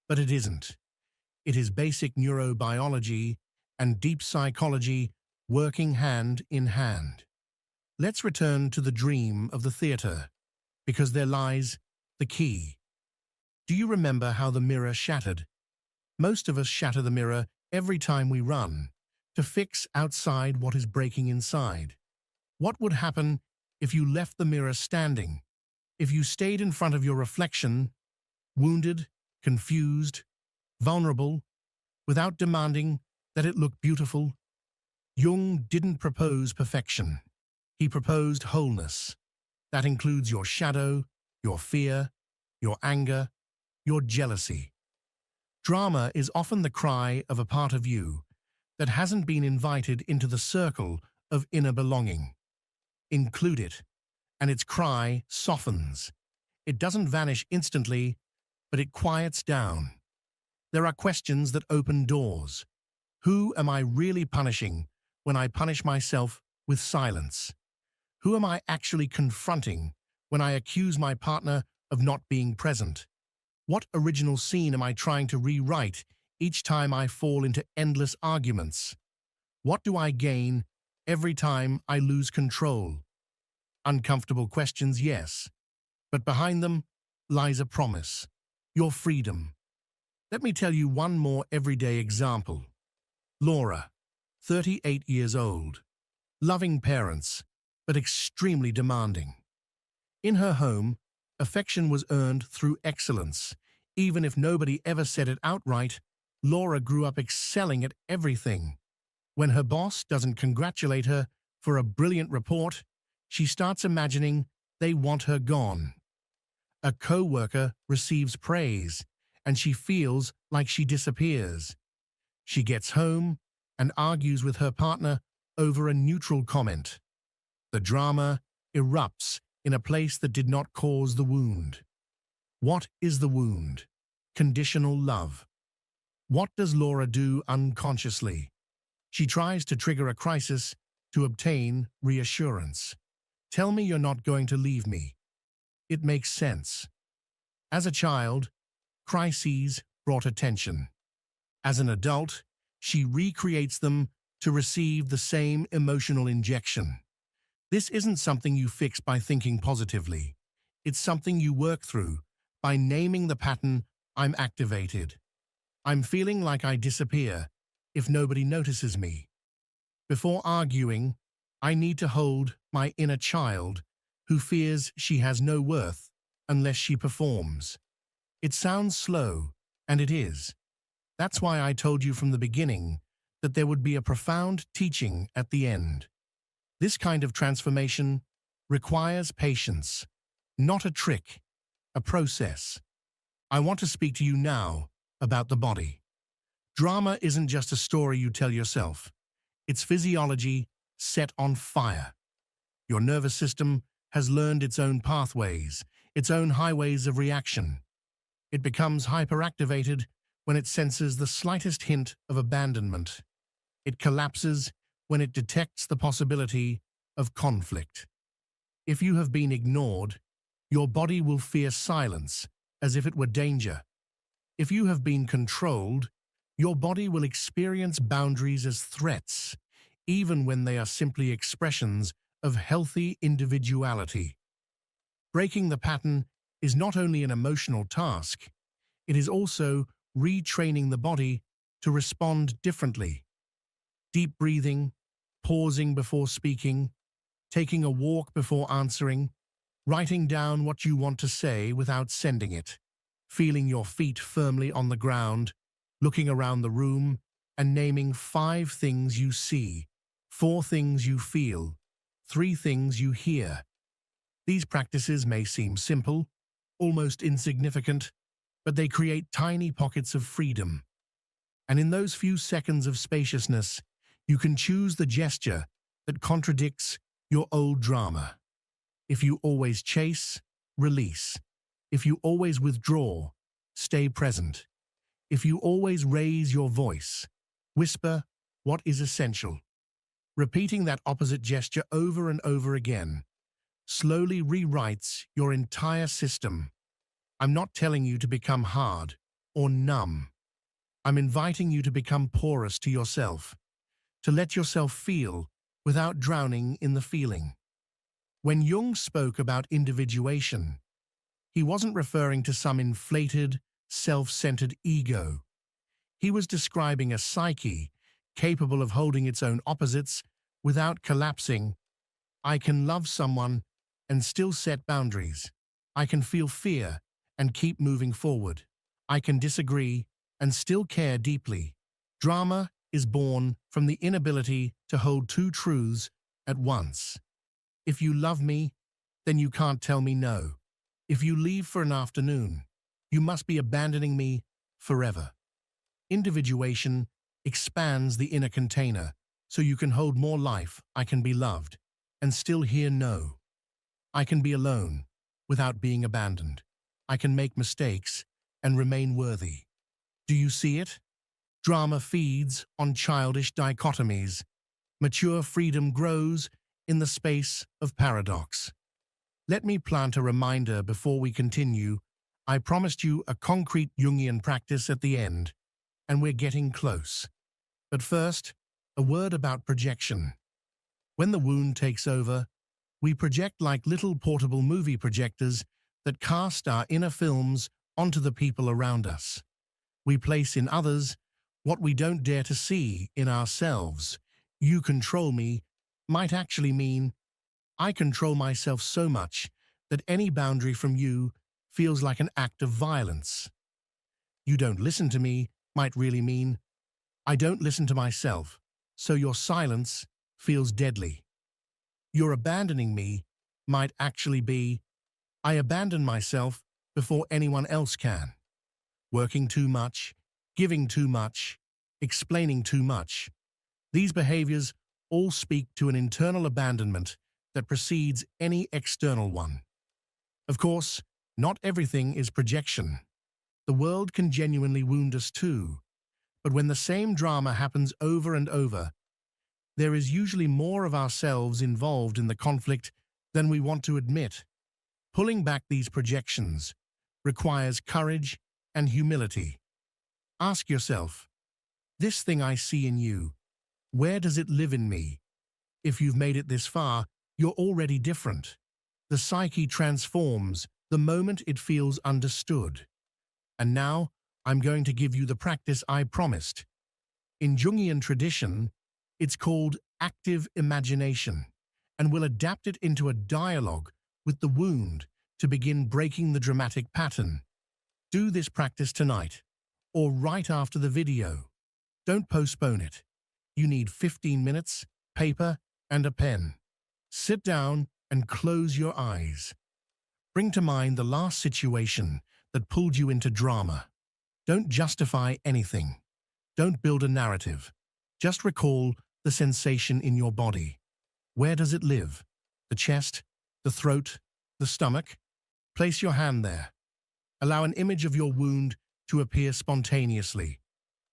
but it isn't. It is basic neurobiology and deep psychology working hand in hand. Let's return to the dream of the theater, because there lies the key. Do you remember how the mirror shattered? Most of us shatter the mirror every time we run, to fix outside what is breaking inside. What would happen if you left the mirror standing? If you stayed in front of your reflection, wounded, confused, vulnerable, without demanding that it look beautiful? Jung didn't propose perfection. He proposed wholeness. That includes your shadow, your fear, your anger, your jealousy. Drama is often the cry of a part of you that hasn't been invited into the circle of inner belonging. Include it, and its cry softens. It doesn't vanish instantly, but it quiets down. There are questions that open doors. Who am I really punishing when I punish myself with silence? Who am I actually confronting when I accuse my partner of not being present? What original scene am I trying to rewrite each time I fall into endless arguments? What do I gain every time I lose control? Uncomfortable questions, yes, but behind them lies a promise, your freedom. Let me tell you one more everyday example. Laura, 38 years old, loving parents, but extremely demanding. In her home, affection was earned through excellence. Even if nobody ever said it outright, Laura grew up excelling at everything. When her boss doesn't congratulate her for a brilliant report, she starts imagining they want her gone. A co-worker receives praise, and she feels like she disappears. She gets home and argues with her partner over a neutral comment. The drama erupts in a place that did not cause the wound. What is the wound? Conditional love. What does Laura do unconsciously? She tries to trigger a crisis to obtain reassurance. Tell me you're not going to leave me. It makes sense. As a child, crises brought attention. As an adult, she recreates them to receive the same emotional injection. This isn't something you fix by thinking positively. It's something you work through by naming the pattern. I'm activated. I'm feeling like I disappear if nobody notices me. Before arguing, I need to hold my inner child who fears she has no worth unless she performs. It sounds slow, and it is. That's why I told you from the beginning that there would be a profound teaching at the end. This kind of transformation requires patience, not a trick, a process. I want to speak to you now about the body. Drama isn't just a story you tell yourself. It's physiology set on fire. Your nervous system has learned its own pathways, its own highways of reaction. It becomes hyperactivated when it senses the slightest hint of abandonment. It collapses when it detects the possibility of conflict. If you have been ignored, your body will fear silence as if it were danger. If you have been controlled, your body will experience boundaries as threats, even when they are simply expressions of healthy individuality. Breaking the pattern is not only an emotional task, it is also retraining the body to respond differently. Deep breathing, pausing before speaking, taking a walk before answering, writing down what you want to say without sending it, feeling your feet firmly on the ground, looking around the room, and naming 5 things you see, 4 things you feel, 3 things you hear. These practices may seem simple, almost insignificant, but they create tiny pockets of freedom. And in those few seconds of spaciousness, you can choose the gesture that contradicts your old drama. If you always chase, release. If you always withdraw, stay present. If you always raise your voice, whisper what is essential. Repeating that opposite gesture over and over again slowly rewrites your entire system. I'm not telling you to become hard or numb. I'm inviting you to become porous to yourself, to let yourself feel without drowning in the feeling. When Jung spoke about individuation, he wasn't referring to some inflated, self-centered ego. He was describing a psyche capable of holding its own opposites without collapsing. I can love someone and still set boundaries. I can feel fear and keep moving forward. I can disagree and still care deeply. Drama is born from the inability to hold 2 truths at once. If you love me, then you can't tell me no. If you leave for an afternoon, you must be abandoning me forever. Individuation expands the inner container so you can hold more life. I can be loved and still hear no. I can be alone without being abandoned. I can make mistakes and remain worthy. Do you see it? Drama feeds on childish dichotomies. Mature freedom grows in the space of paradox. Let me plant a reminder before we continue. I promised you a concrete Jungian practice at the end, and we're getting close. But first, a word about projection. When the wound takes over, we project like little portable movie projectors that cast our inner films onto the people around us. We place in others what we don't dare to see in ourselves. You control me might actually mean I control myself so much that any boundary from you feels like an act of violence. You don't listen to me might really mean I don't listen to myself, so your silence feels deadly. Your abandoning me might actually be I abandon myself before anyone else can. Working too much, giving too much, explaining too much. These behaviors all speak to an internal abandonment that precedes any external one. Of course, not everything is projection. The world can genuinely wound us too, but when the same drama happens over and over, there is usually more of ourselves involved in the conflict than we want to admit. Pulling back these projections requires courage and humility. Ask yourself, this thing I see in you, where does it live in me? If you've made it this far, you're already different. The psyche transforms the moment it feels understood. And now, I'm going to give you the practice I promised. In Jungian tradition, it's called active imagination, and we'll adapt it into a dialogue with the wound to begin breaking the dramatic pattern. Do this practice tonight, or right after the video. Don't postpone it. You need 15 minutes, paper, and a pen. Sit down and close your eyes. Bring to mind the last situation that pulled you into drama. Don't justify anything. Don't build a narrative. Just recall the sensation in your body. Where does it live? The chest, the throat, the stomach? Place your hand there. Allow an image of your wound to appear spontaneously.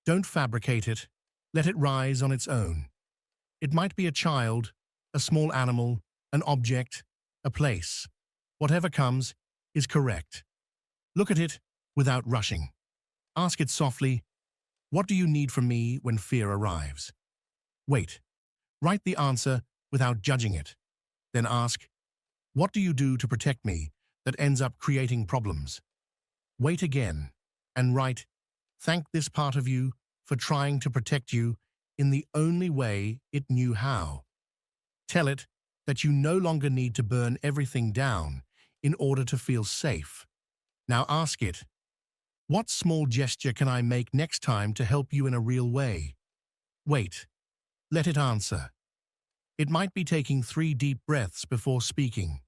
Don't fabricate it. Let it rise on its own. It might be a child, a small animal, an object, a place. Whatever comes is correct. Look at it without rushing. Ask it softly, what do you need from me when fear arrives? Wait. Write the answer without judging it. Then ask, what do you do to protect me that ends up creating problems? Wait again and write, thank this part of you for trying to protect you in the only way it knew how. Tell it that you no longer need to burn everything down in order to feel safe. Now ask it, what small gesture can I make next time to help you in a real way? Wait. Let it answer. It might be taking 3 deep breaths before speaking,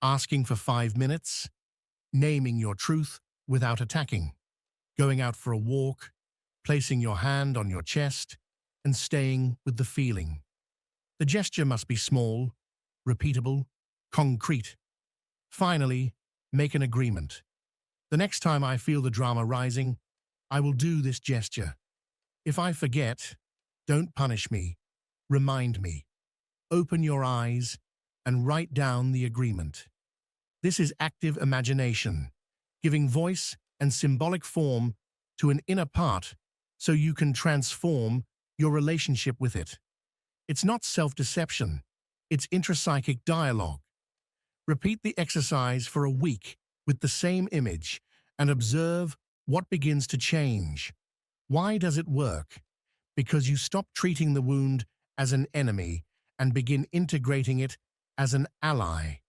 asking for 5 minutes, naming your truth without attacking, going out for a walk, placing your hand on your chest, and staying with the feeling. The gesture must be small, repeatable, concrete. Finally, make an agreement. The next time I feel the drama rising, I will do this gesture. If I forget, don't punish me. Remind me. Open your eyes and write down the agreement. This is active imagination, giving voice and symbolic form to an inner part so you can transform your relationship with it. It's not self-deception, it's intrapsychic dialogue. Repeat the exercise for a week with the same image and observe what begins to change. Why does it work? Because you stop treating the wound as an enemy and begin integrating it as an ally.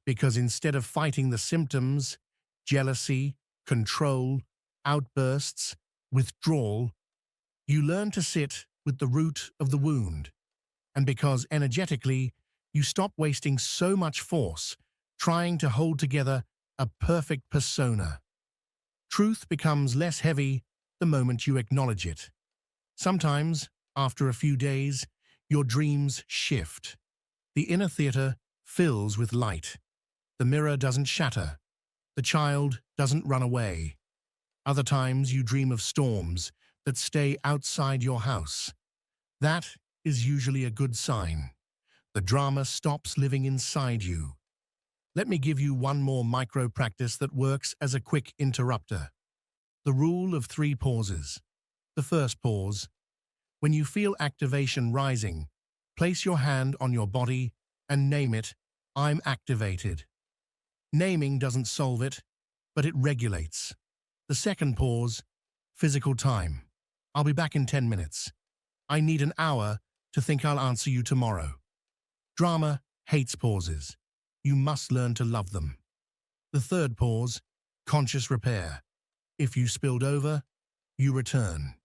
Because instead of fighting the symptoms, jealousy, control, outbursts, withdrawal, you learn to sit with the root of the wound. And because energetically, you stop wasting so much force trying to hold together a perfect persona. Truth becomes less heavy the moment you acknowledge it. Sometimes, after a few days, your dreams shift. The inner theater fills with light. The mirror doesn't shatter. The child doesn't run away. Other times you dream of storms that stay outside your house. That is usually a good sign. The drama stops living inside you. Let me give you one more micro practice that works as a quick interrupter. The rule of 3 pauses. The first pause. When you feel activation rising, place your hand on your body and name it, I'm activated. Naming doesn't solve it, but it regulates. The second pause, physical time. I'll be back in 10 minutes. I need an hour to think I'll answer you tomorrow. Drama hates pauses. You must learn to love them. The third pause, conscious repair. If you spilled over, you return.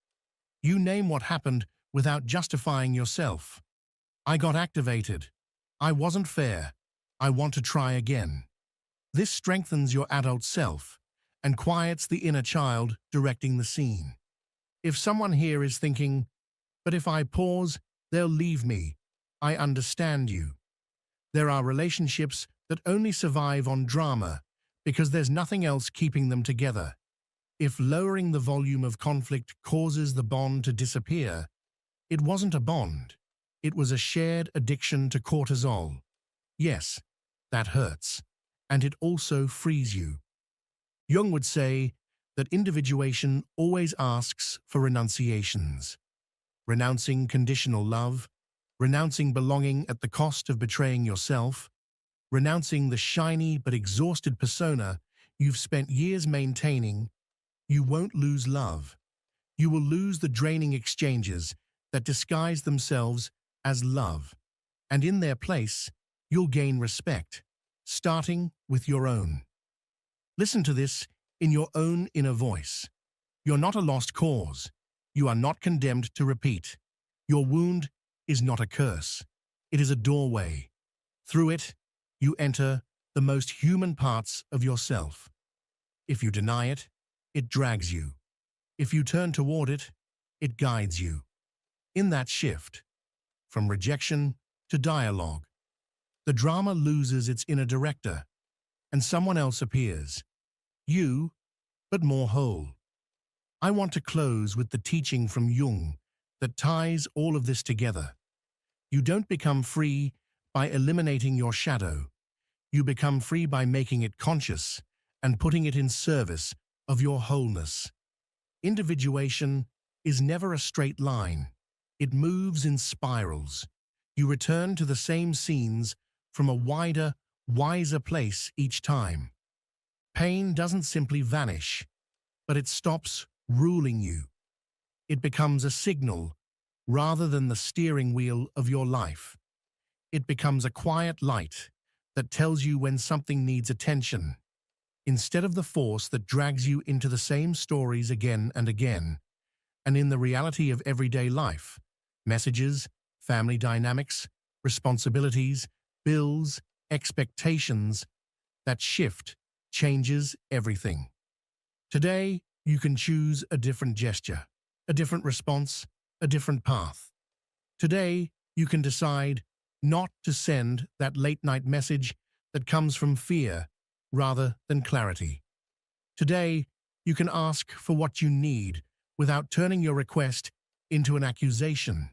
You name what happened without justifying yourself. I got activated. I wasn't fair. I want to try again. This strengthens your adult self and quiets the inner child directing the scene. If someone here is thinking, but if I pause, they'll leave me, I understand you. There are relationships that only survive on drama because there's nothing else keeping them together. If lowering the volume of conflict causes the bond to disappear, it wasn't a bond. It was a shared addiction to cortisol. Yes, that hurts, and it also frees you. Jung would say that individuation always asks for renunciations. Renouncing conditional love, renouncing belonging at the cost of betraying yourself, renouncing the shiny but exhausted persona you've spent years maintaining. You won't lose love. You will lose the draining exchanges that disguise themselves as love. And in their place, you'll gain respect, starting with your own. Listen to this in your own inner voice. You're not a lost cause. You are not condemned to repeat. Your wound is not a curse. It is a doorway. Through it, you enter the most human parts of yourself. If you deny it, it drags you. If you turn toward it, it guides you. In that shift, from rejection to dialogue, the drama loses its inner director, and someone else appears. You, but more whole. I want to close with the teaching from Jung that ties all of this together. You don't become free by eliminating your shadow. You become free by making it conscious and putting it in service of your wholeness. Individuation is never a straight line. It moves in spirals. You return to the same scenes from a wider, wiser place each time. Pain doesn't simply vanish, but it stops ruling you. It becomes a signal rather than the steering wheel of your life. It becomes a quiet light that tells you when something needs attention, instead of the force that drags you into the same stories again and again. And in the reality of everyday life, messages, family dynamics, responsibilities, bills, expectations, that shift changes everything. Today, you can choose a different gesture, a different response, a different path. Today, you can decide not to send that late-night message that comes from fear rather than clarity. Today, you can ask for what you need without turning your request into an accusation.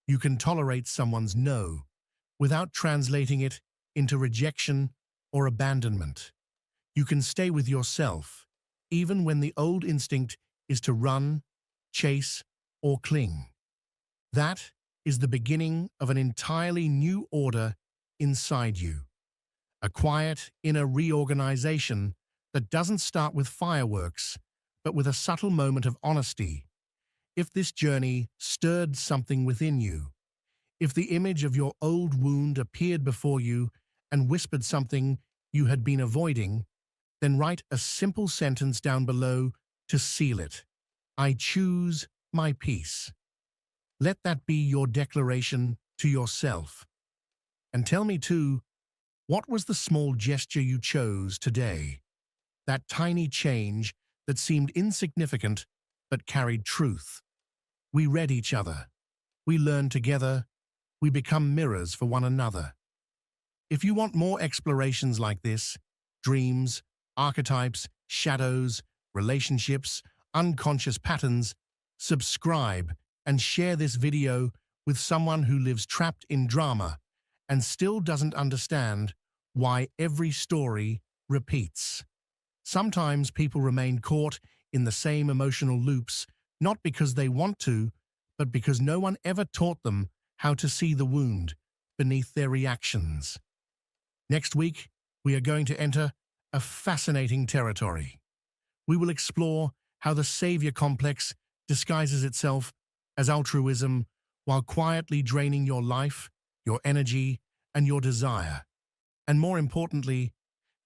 You can tolerate someone's no without translating it into rejection or abandonment. You can stay with yourself, even when the old instinct is to run, chase, or cling. That is the beginning of an entirely new order inside you. A quiet inner reorganization that doesn't start with fireworks, but with a subtle moment of honesty. If this journey stirred something within you, if the image of your old wound appeared before you and whispered something you had been avoiding, then write a simple sentence down below to seal it. I choose my peace. Let that be your declaration to yourself. And tell me too, what was the small gesture you chose today? That tiny change that seemed insignificant but carried truth. We read each other. We learn together. We become mirrors for one another. If you want more explorations like this, dreams, archetypes, shadows, relationships, unconscious patterns, subscribe and share this video with someone who lives trapped in drama and still doesn't understand why every story repeats. Sometimes people remain caught in the same emotional loops, not because they want to, but because no one ever taught them how to see the wound beneath their reactions. Next week, we are going to enter a fascinating territory. We will explore how the savior complex disguises itself as altruism while quietly draining your life, your energy, and your desire. And more importantly,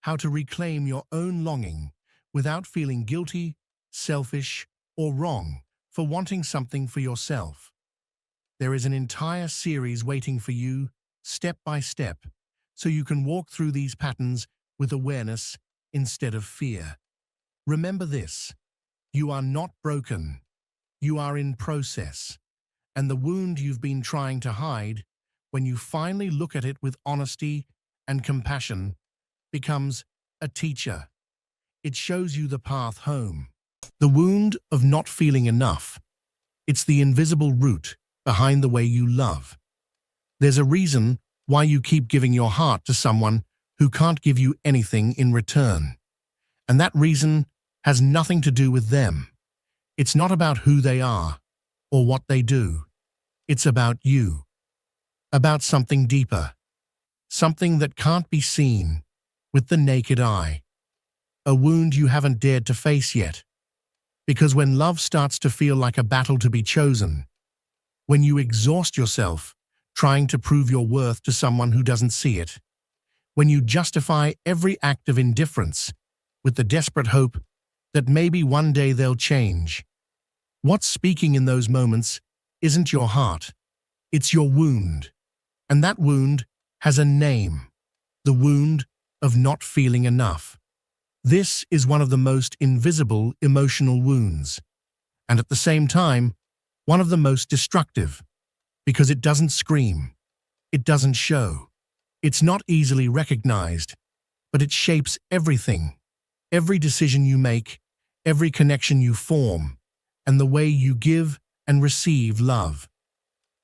how to reclaim your own longing without feeling guilty, selfish, or wrong for wanting something for yourself. There is an entire series waiting for you, step by step, so you can walk through these patterns with awareness instead of fear. Remember this: you are not broken. You are in process. And the wound you've been trying to hide, when you finally look at it with honesty and compassion, becomes a teacher. It shows you the path home. The wound of not feeling enough. It's the invisible root behind the way you love. There's a reason why you keep giving your heart to someone who can't give you anything in return. And that reason has nothing to do with them. It's not about who they are or what they do. It's about you. About something deeper. Something that can't be seen with the naked eye. A wound you haven't dared to face yet. Because when love starts to feel like a battle to be chosen, when you exhaust yourself trying to prove your worth to someone who doesn't see it, when you justify every act of indifference with the desperate hope that maybe one day they'll change, what's speaking in those moments isn't your heart, it's your wound. And that wound has a name: the wound of not feeling enough. This is one of the most invisible emotional wounds, and at the same time, one of the most destructive, because it doesn't scream, it doesn't show, it's not easily recognized, but it shapes everything, every decision you make, every connection you form, and the way you give and receive love.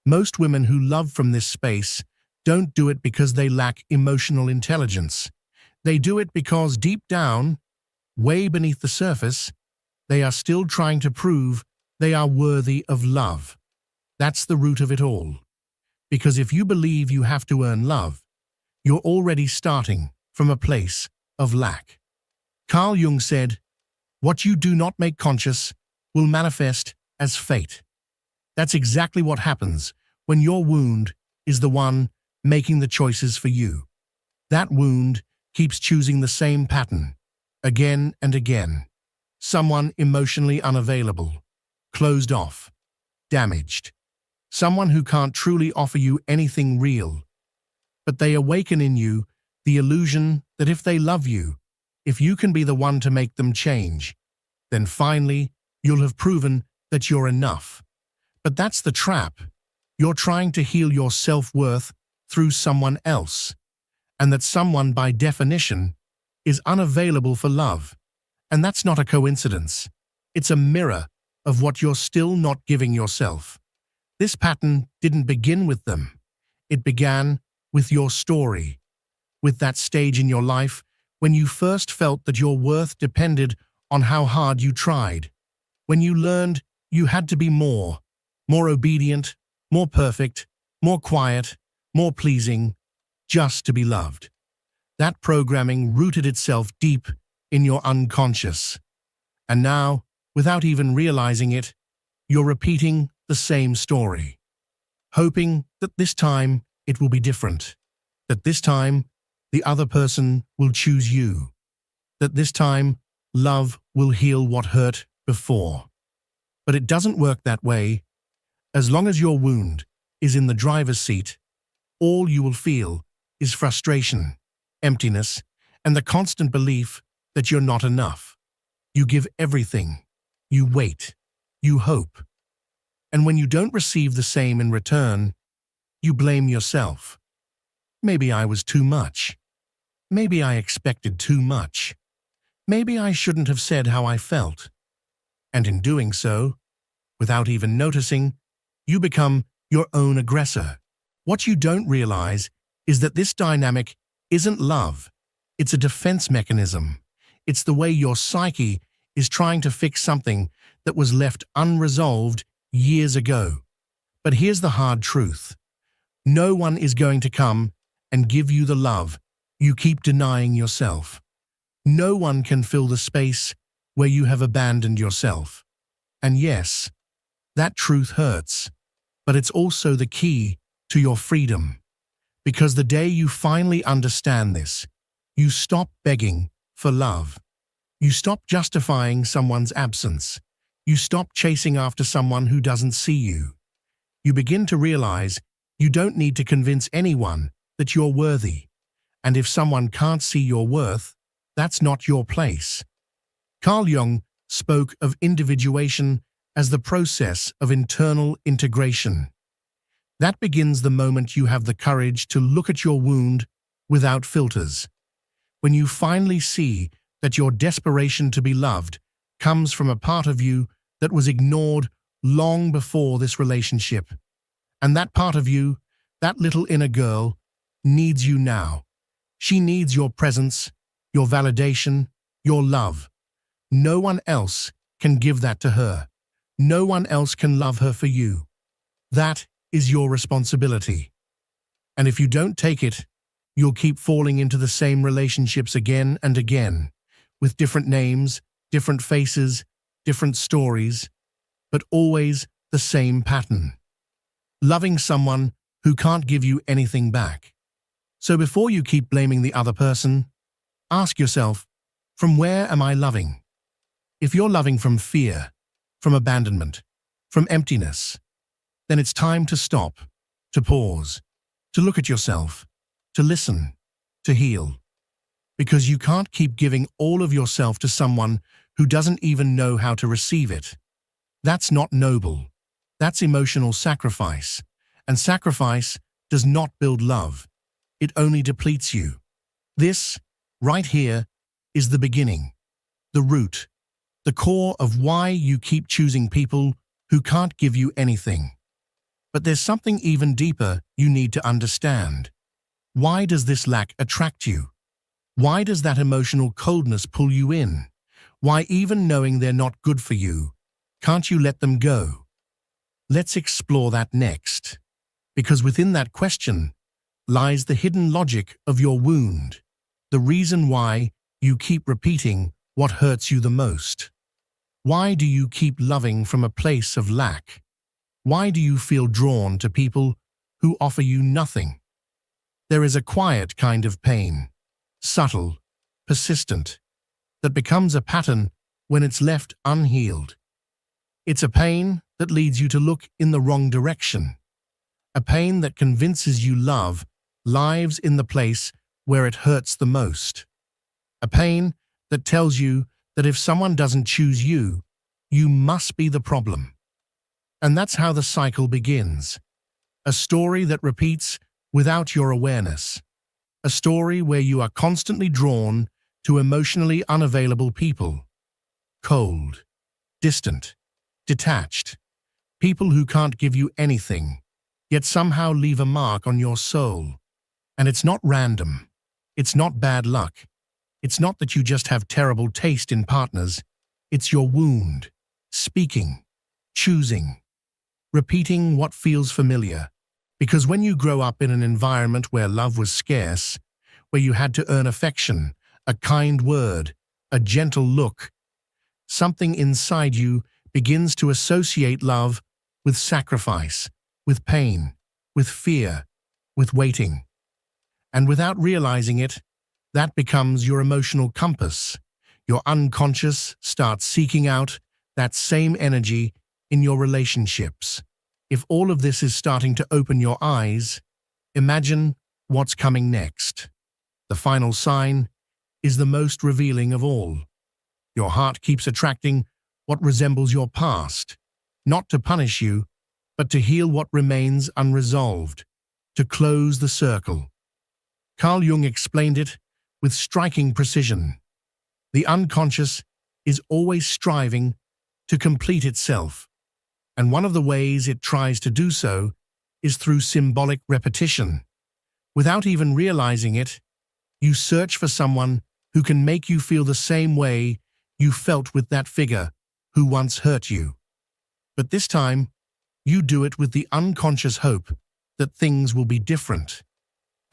Most women who love from this space don't do it because they lack emotional intelligence. They do it because deep down, way beneath the surface, they are still trying to prove they are worthy of love. That's the root of it all. Because if you believe you have to earn love, you're already starting from a place of lack. Carl Jung said, "What you do not make conscious will manifest as fate." That's exactly what happens when your wound is the one making the choices for you. That wound keeps choosing the same pattern, again and again. Someone emotionally unavailable, closed off, damaged. Someone who can't truly offer you anything real. But they awaken in you the illusion that if they love you, if you can be the one to make them change, then finally you'll have proven that you're enough. But that's the trap. You're trying to heal your self-worth through someone else, and that someone, by definition, is unavailable for love. And that's not a coincidence. It's a mirror of what you're still not giving yourself. This pattern didn't begin with them. It began with your story, with that stage in your life when you first felt that your worth depended on how hard you tried, when you learned you had to be more obedient, more perfect, more quiet, more pleasing, just to be loved. That programming rooted itself deep in your unconscious. And now, without even realizing it, you're repeating the same story, hoping that this time it will be different, that this time the other person will choose you, that this time love will heal what hurt before. But it doesn't work that way. As long as your wound is in the driver's seat, all you will feel is frustration, emptiness, and the constant belief that you're not enough. You give everything. You wait. You hope. And when you don't receive the same in return, you blame yourself. Maybe I was too much. Maybe I expected too much. Maybe I shouldn't have said how I felt. And in doing so, without even noticing, you become your own aggressor. What you don't realize is that this dynamic isn't love. It's a defense mechanism. It's the way your psyche is trying to fix something that was left unresolved years ago. But here's the hard truth. No one is going to come and give you the love you keep denying yourself. No one can fill the space where you have abandoned yourself. And yes, that truth hurts, but it's also the key to your freedom. Because the day you finally understand this, you stop begging for love. You stop justifying someone's absence. You stop chasing after someone who doesn't see you. You begin to realize you don't need to convince anyone that you're worthy. And if someone can't see your worth, that's not your place. Carl Jung spoke of individuation as the process of internal integration. That begins the moment you have the courage to look at your wound without filters. When you finally see that your desperation to be loved comes from a part of you that was ignored long before this relationship. And that part of you, that little inner girl, needs you now. She needs your presence, your validation, your love. No one else can give that to her. No one else can love her for you. That is your responsibility. And if you don't take it, you'll keep falling into the same relationships again and again, with different names, different faces, different stories, but always the same pattern. Loving someone who can't give you anything back. So before you keep blaming the other person, ask yourself, from where am I loving? If you're loving from fear, from abandonment, from emptiness, then it's time to stop, to pause, to look at yourself, to listen, to heal. Because you can't keep giving all of yourself to someone who doesn't even know how to receive it. That's not noble. That's emotional sacrifice. And sacrifice does not build love. It only depletes you. This, right here, is the beginning, the root, the core of why you keep choosing people who can't give you anything. But there's something even deeper you need to understand. Why does this lack attract you? Why does that emotional coldness pull you in? Why, even knowing they're not good for you, can't you let them go? Let's explore that next. Because within that question lies the hidden logic of your wound, the reason why you keep repeating what hurts you the most. Why do you keep loving from a place of lack? Why do you feel drawn to people who offer you nothing? There is a quiet kind of pain, subtle, persistent, that becomes a pattern when it's left unhealed. It's a pain that leads you to look in the wrong direction. A pain that convinces you love lives in the place where it hurts the most. A pain that tells you that if someone doesn't choose you, you must be the problem. And that's how the cycle begins. A story that repeats without your awareness. A story where you are constantly drawn to emotionally unavailable people. Cold, distant, detached. People who can't give you anything, yet somehow leave a mark on your soul. And it's not random. It's not bad luck. It's not that you just have terrible taste in partners. It's your wound, speaking, choosing, repeating what feels familiar. Because when you grow up in an environment where love was scarce, where you had to earn affection, a kind word, a gentle look, something inside you begins to associate love with sacrifice, with pain, with fear, with waiting. And without realizing it, that becomes your emotional compass. Your unconscious starts seeking out that same energy in your relationships. If all of this is starting to open your eyes, imagine what's coming next. The final sign is the most revealing of all. Your heart keeps attracting what resembles your past, not to punish you, but to heal what remains unresolved, to close the circle. Carl Jung explained it with striking precision. The unconscious is always striving to complete itself, and one of the ways it tries to do so is through symbolic repetition. Without even realizing it, you search for someone who can make you feel the same way you felt with that figure who once hurt you. But this time, you do it with the unconscious hope that things will be different.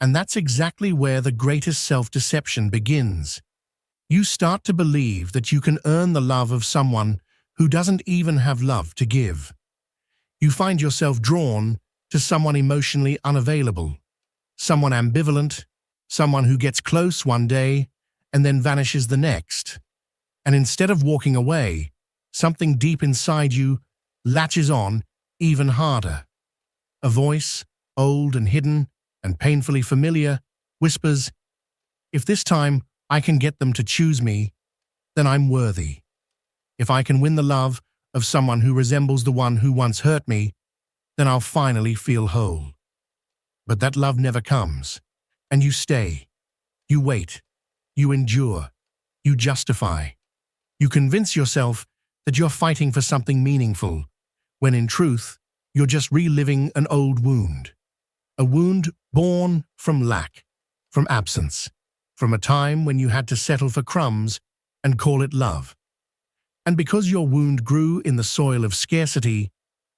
And that's exactly where the greatest self-deception begins. You start to believe that you can earn the love of someone who doesn't even have love to give. You find yourself drawn to someone emotionally unavailable, someone ambivalent, someone who gets close one day and then vanishes the next. And instead of walking away, something deep inside you latches on even harder. A voice, old and hidden and painfully familiar, whispers, "If this time I can get them to choose me, then I'm worthy. If I can win the love of someone who resembles the one who once hurt me, then I'll finally feel whole." But that love never comes, and you stay. You wait. You endure. You justify. You convince yourself that you're fighting for something meaningful, when in truth, you're just reliving an old wound. A wound born from lack, from absence, from a time when you had to settle for crumbs and call it love. And because your wound grew in the soil of scarcity,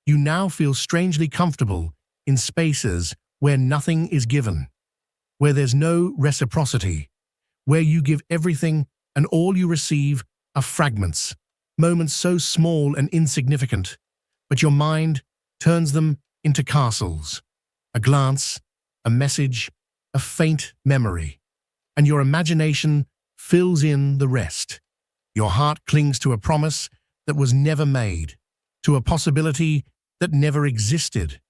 you now feel strangely comfortable in spaces where nothing is given, where there's no reciprocity, where you give everything and all you receive are fragments, moments so small and insignificant, but your mind turns them into castles. A glance, a message, a faint memory, and your imagination fills in the rest. Your heart clings to a promise that was never made, to a possibility that never existed.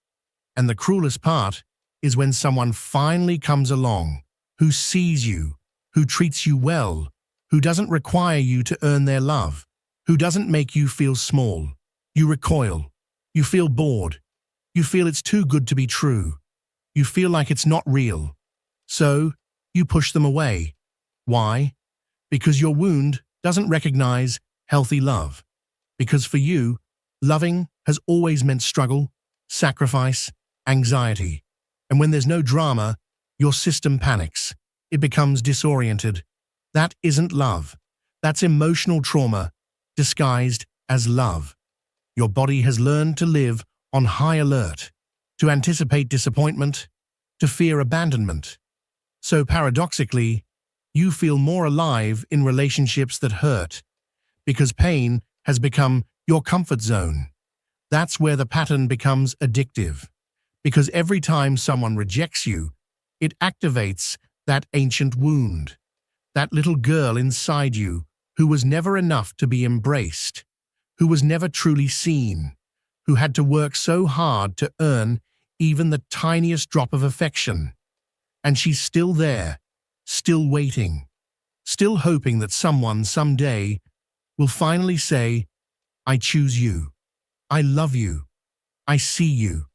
And the cruelest part is when someone finally comes along, who sees you, who treats you well, who doesn't require you to earn their love, who doesn't make you feel small. You recoil. You feel bored. You feel it's too good to be true. You feel like it's not real. So, you push them away. Why? Because your wound doesn't recognize healthy love. Because for you, loving has always meant struggle, sacrifice, anxiety. And when there's no drama, your system panics. It becomes disoriented. That isn't love. That's emotional trauma, disguised as love. Your body has learned to live on high alert, to anticipate disappointment, to fear abandonment. So paradoxically, you feel more alive in relationships that hurt, because pain has become your comfort zone. That's where the pattern becomes addictive, because every time someone rejects you, it activates that ancient wound, that little girl inside you who was never enough to be embraced, who was never truly seen, who had to work so hard to earn even the tiniest drop of affection. And she's still there, still waiting, still hoping that someone someday will finally say, "I choose you. I love you. I see you."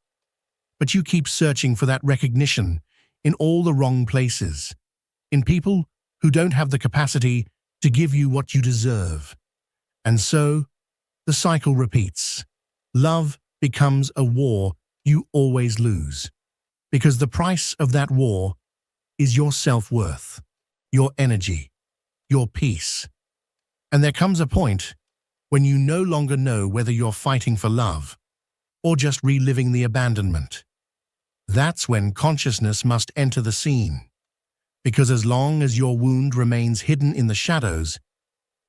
But you keep searching for that recognition in all the wrong places, in people who don't have the capacity to give you what you deserve. And so, the cycle repeats. Love becomes a war you always lose, because the price of that war is your self-worth, your energy, your peace. And there comes a point when you no longer know whether you're fighting for love or just reliving the abandonment. That's when consciousness must enter the scene, because as long as your wound remains hidden in the shadows,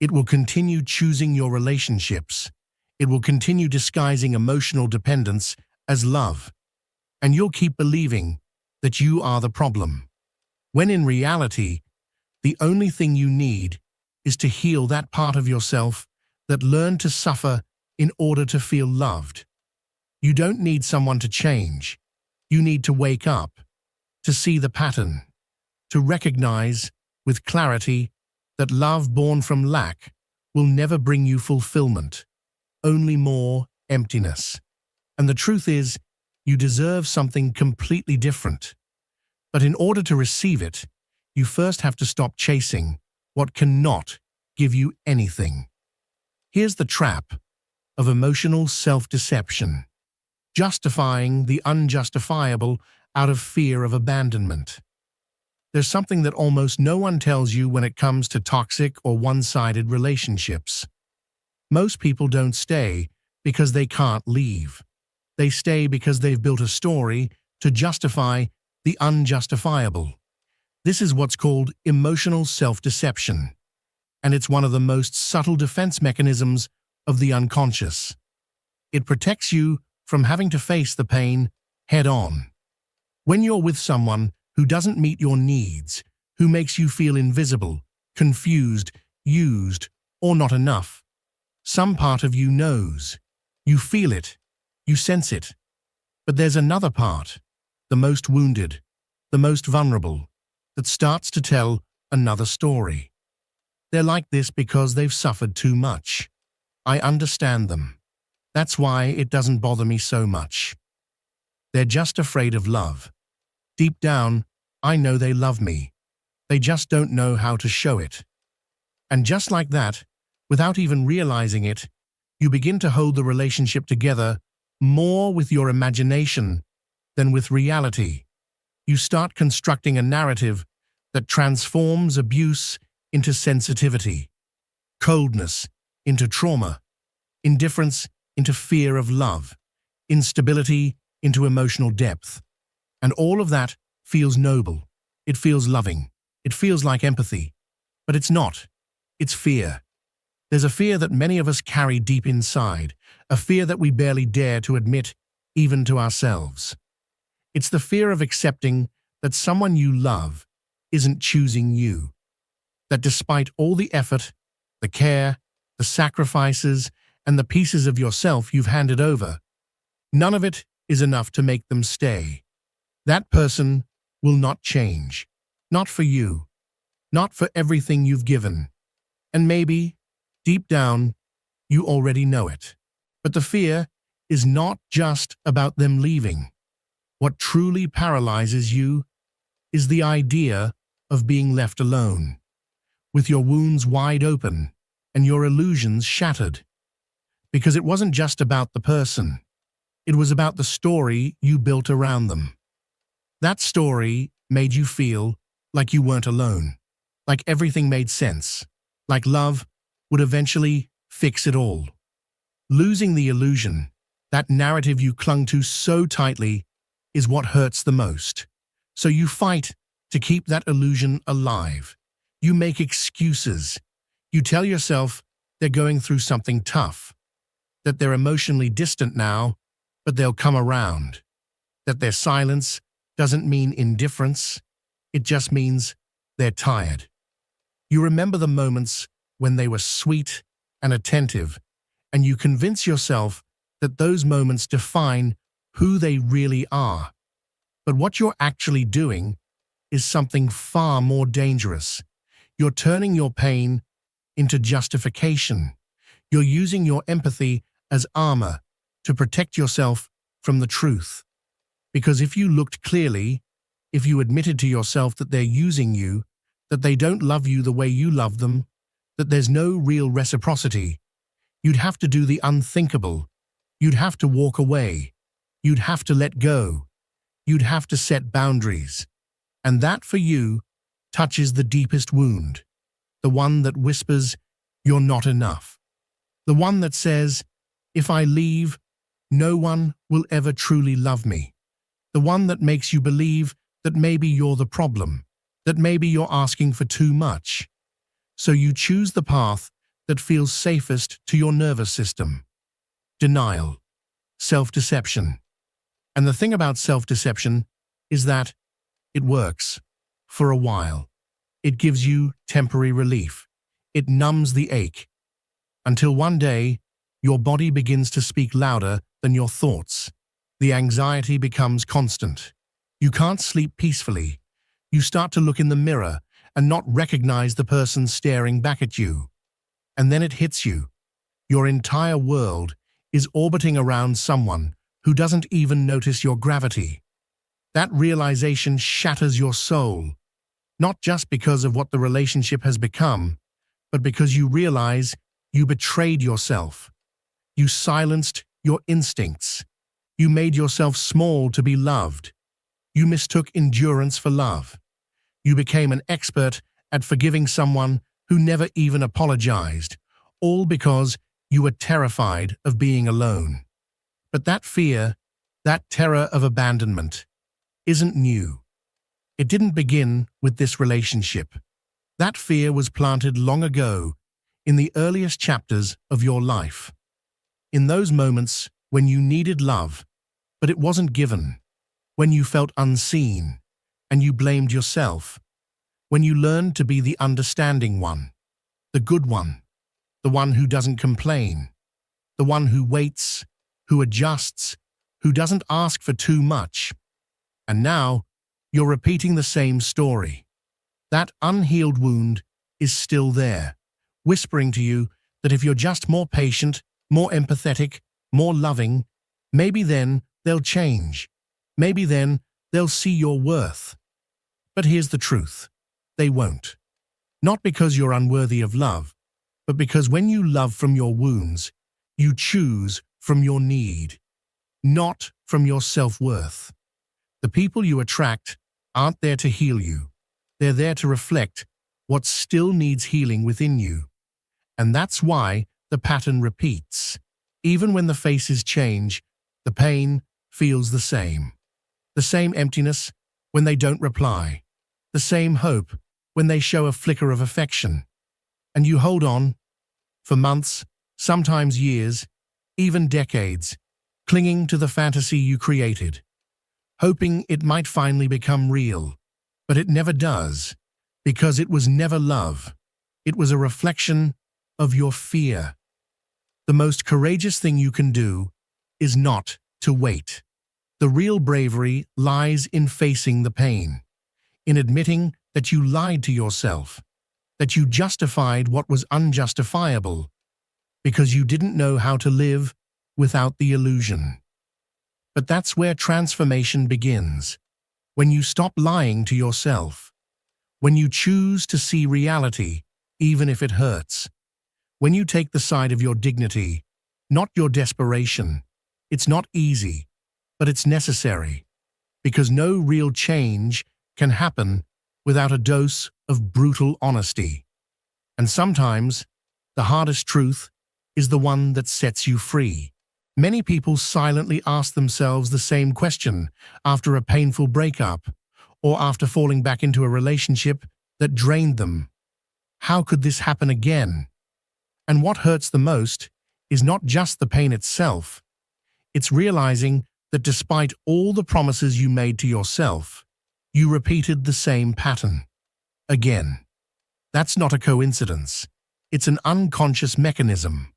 it will continue choosing your relationships. It will continue disguising emotional dependence as love, and you'll keep believing that you are the problem, when in reality, the only thing you need is to heal that part of yourself that learned to suffer in order to feel loved. You don't need someone to change. You need to wake up, to see the pattern, to recognize with clarity that love born from lack will never bring you fulfillment, only more emptiness. And the truth is, you deserve something completely different. But in order to receive it, you first have to stop chasing what cannot give you anything. Here's the trap of emotional self-deception: justifying the unjustifiable out of fear of abandonment. There's something that almost no one tells you when it comes to toxic or one-sided relationships. Most people don't stay because they can't leave. They stay because they've built a story to justify the unjustifiable. This is what's called emotional self-deception, and it's one of the most subtle defense mechanisms of the unconscious. It protects you from having to face the pain head-on. When you're with someone who doesn't meet your needs, who makes you feel invisible, confused, used, or not enough, some part of you knows. You feel it. You sense it. But there's another part, the most wounded, the most vulnerable, that starts to tell another story. They're like this because they've suffered too much. I understand them. That's why it doesn't bother me so much. They're just afraid of love. Deep down, I know they love me. They just don't know how to show it. And just like that, without even realizing it, you begin to hold the relationship together more with your imagination than with reality. You start constructing a narrative that transforms abuse into sensitivity, coldness into trauma, indifference into fear of love, instability into emotional depth. And all of that feels noble. It feels loving. It feels like empathy. But it's not. It's fear. There's a fear that many of us carry deep inside, a fear that we barely dare to admit even to ourselves. It's the fear of accepting that someone you love isn't choosing you, that despite all the effort, the care, the sacrifices, and the pieces of yourself you've handed over, none of it is enough to make them stay. That person will not change, not for you, not for everything you've given. And maybe, deep down, you already know it. But the fear is not just about them leaving. What truly paralyzes you is the idea of being left alone, with your wounds wide open and your illusions shattered. Because it wasn't just about the person. It was about the story you built around them. That story made you feel like you weren't alone, like everything made sense, like love would eventually fix it all. Losing the illusion, that narrative you clung to so tightly, is what hurts the most. So you fight to keep that illusion alive. You make excuses. You tell yourself they're going through something tough, that they're emotionally distant now, but they'll come around, that their silence doesn't mean indifference, it just means they're tired. You remember the moments when they were sweet and attentive, and you convince yourself that those moments define who they really are. But what you're actually doing is something far more dangerous. You're turning your pain into justification. You're using your empathy as armor to protect yourself from the truth. Because if you looked clearly, if you admitted to yourself that they're using you, that they don't love you the way you love them, that there's no real reciprocity, you'd have to do the unthinkable. You'd have to walk away. You'd have to let go. You'd have to set boundaries. And that, for you, touches the deepest wound, the one that whispers, "You're not enough." The one that says, "If I leave, no one will ever truly love me." The one that makes you believe that maybe you're the problem, that maybe you're asking for too much. So you choose the path that feels safest to your nervous system. Denial, self-deception. And the thing about self-deception is that it works for a while. It gives you temporary relief. It numbs the ache. Until one day, your body begins to speak louder than your thoughts. The anxiety becomes constant. You can't sleep peacefully. You start to look in the mirror and not recognize the person staring back at you. And then it hits you. Your entire world is orbiting around someone who doesn't even notice your gravity. That realization shatters your soul, not just because of what the relationship has become, but because you realize you betrayed yourself. You silenced your instincts. You made yourself small to be loved. You mistook endurance for love. You became an expert at forgiving someone who never even apologized, all because you were terrified of being alone. But that fear, that terror of abandonment, isn't new. It didn't begin with this relationship. That fear was planted long ago, in the earliest chapters of your life. In those moments when you needed love, but it wasn't given. When you felt unseen, and you blamed yourself. When you learned to be the understanding one, the good one, the one who doesn't complain, the one who waits, who adjusts, who doesn't ask for too much. And now, you're repeating the same story. That unhealed wound is still there, whispering to you that if you're just more patient, more empathetic, more loving, maybe then they'll change. Maybe then they'll see your worth. But here's the truth. They won't. Not because you're unworthy of love, but because when you love from your wounds, you choose from your need, not from your self-worth. The people you attract aren't there to heal you. They're there to reflect what still needs healing within you. And that's why the pattern repeats. Even when the faces change, the pain feels the same. The same emptiness when they don't reply. The same hope when they show a flicker of affection. And you hold on for months, sometimes years, even decades, clinging to the fantasy you created, hoping it might finally become real. But it never does, because it was never love. It was a reflection of your fear. The most courageous thing you can do is not to wait. The real bravery lies in facing the pain, in admitting that you lied to yourself, that you justified what was unjustifiable, because you didn't know how to live without the illusion. But that's where transformation begins, when you stop lying to yourself, when you choose to see reality, even if it hurts, when you take the side of your dignity, not your desperation, It's not easy, but it's necessary, because no real change can happen without a dose of brutal honesty. And sometimes, the hardest truth is the one that sets you free. Many people silently ask themselves the same question after a painful breakup or after falling back into a relationship that drained them. How could this happen again? And what hurts the most is not just the pain itself. It's realizing that despite all the promises you made to yourself, you repeated the same pattern. Again. That's not a coincidence. It's an unconscious mechanism,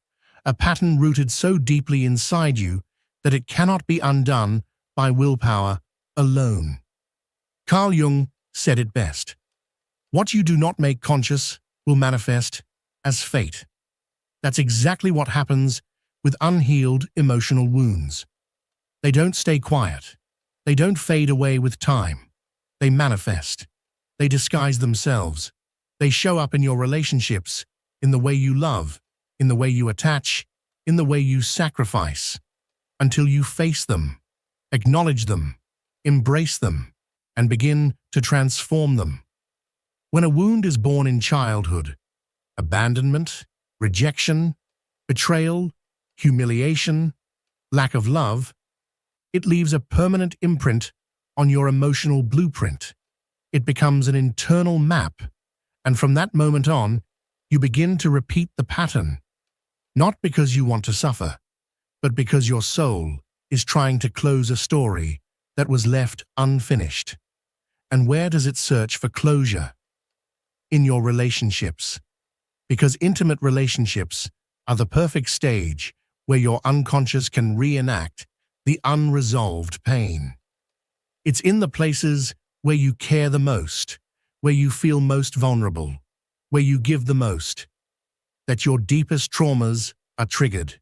a pattern rooted so deeply inside you that it cannot be undone by willpower alone. Carl Jung said it best. What you do not make conscious will manifest as fate. That's exactly what happens with unhealed emotional wounds. They don't stay quiet. They don't fade away with time. They manifest. They disguise themselves. They show up in your relationships, in the way you love, in the way you attach, in the way you sacrifice, until you face them, acknowledge them, embrace them, and begin to transform them. When a wound is born in childhood, abandonment, rejection, betrayal, humiliation, lack of love, it leaves a permanent imprint on your emotional blueprint. It becomes an internal map, and from that moment on, you begin to repeat the pattern, not because you want to suffer, but because your soul is trying to close a story that was left unfinished. And where does it search for closure? In your relationships. Because intimate relationships are the perfect stage where your unconscious can reenact the unresolved pain. It's in the places where you care the most, where you feel most vulnerable, where you give the most, that your deepest traumas are triggered.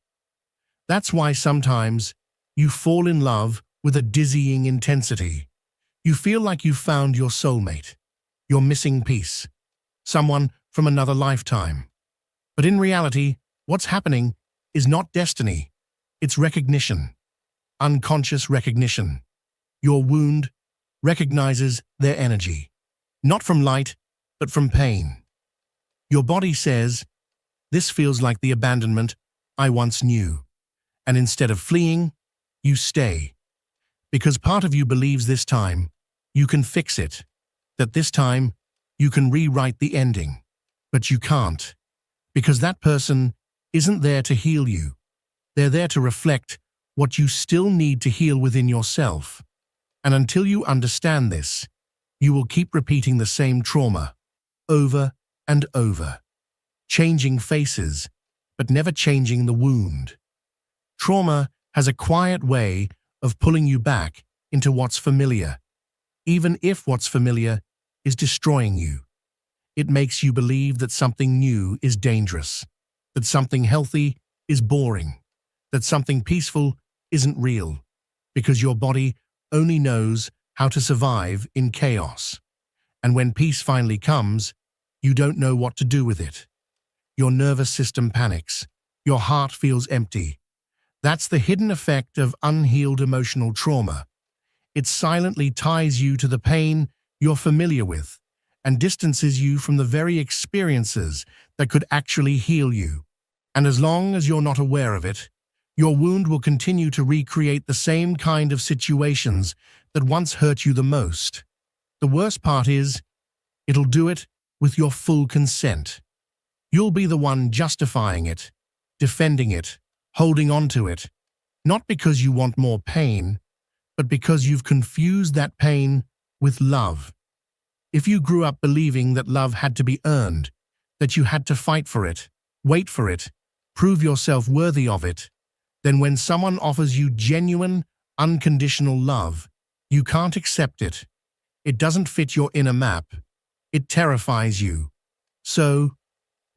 That's why sometimes you fall in love with a dizzying intensity. You feel like you've found your soulmate, your missing piece, someone from another lifetime. But in reality, what's happening is not destiny, it's recognition, unconscious recognition. Your wound recognizes their energy, not from light, but from pain. Your body says, "This feels like the abandonment I once knew." And instead of fleeing, you stay. Because part of you believes this time you can fix it, that this time you can rewrite the ending. But you can't, because that person isn't there to heal you. They're there to reflect what you still need to heal within yourself. And until you understand this, you will keep repeating the same trauma over and over, changing faces, but never changing the wound. Trauma has a quiet way of pulling you back into what's familiar, even if what's familiar is destroying you. It makes you believe that something new is dangerous, that something healthy is boring, that something peaceful isn't real, because your body only knows how to survive in chaos. And when peace finally comes, you don't know what to do with it. Your nervous system panics. Your heart feels empty. That's the hidden effect of unhealed emotional trauma. It silently ties you to the pain you're familiar with and distances you from the very experiences that could actually heal you. And as long as you're not aware of it, your wound will continue to recreate the same kind of situations that once hurt you the most. The worst part is, it'll do it with your full consent. You'll be the one justifying it, defending it, holding on to it, not because you want more pain, but because you've confused that pain with love. If you grew up believing that love had to be earned, that you had to fight for it, wait for it, prove yourself worthy of it, then when someone offers you genuine, unconditional love, you can't accept it. It doesn't fit your inner map. It terrifies you. So,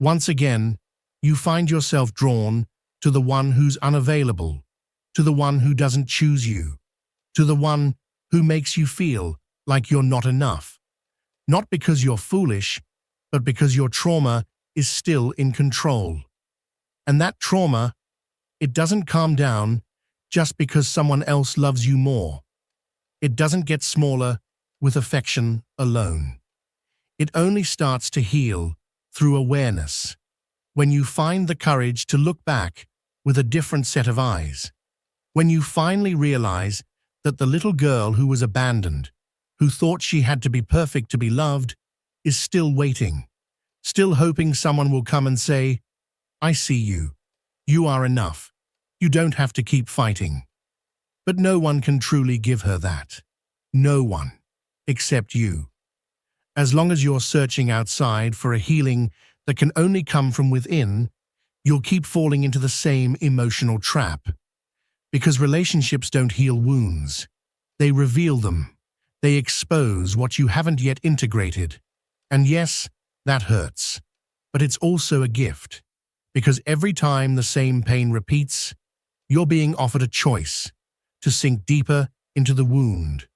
once again, you find yourself drawn to the one who's unavailable, to the one who doesn't choose you, to the one who makes you feel like you're not enough. Not because you're foolish, but because your trauma is still in control. And that trauma, it doesn't calm down just because someone else loves you more. It doesn't get smaller with affection alone. It only starts to heal through awareness, when you find the courage to look back with a different set of eyes. When you finally realize that the little girl who was abandoned, who thought she had to be perfect to be loved, is still waiting, still hoping someone will come and say, "I see you. You are enough. You don't have to keep fighting." But no one can truly give her that. No one, except you. As long as you're searching outside for a healing that can only come from within, you'll keep falling into the same emotional trap. Because relationships don't heal wounds. They reveal them. They expose what you haven't yet integrated. And yes, that hurts. But it's also a gift. Because every time the same pain repeats, you're being offered a choice to sink deeper into the wound,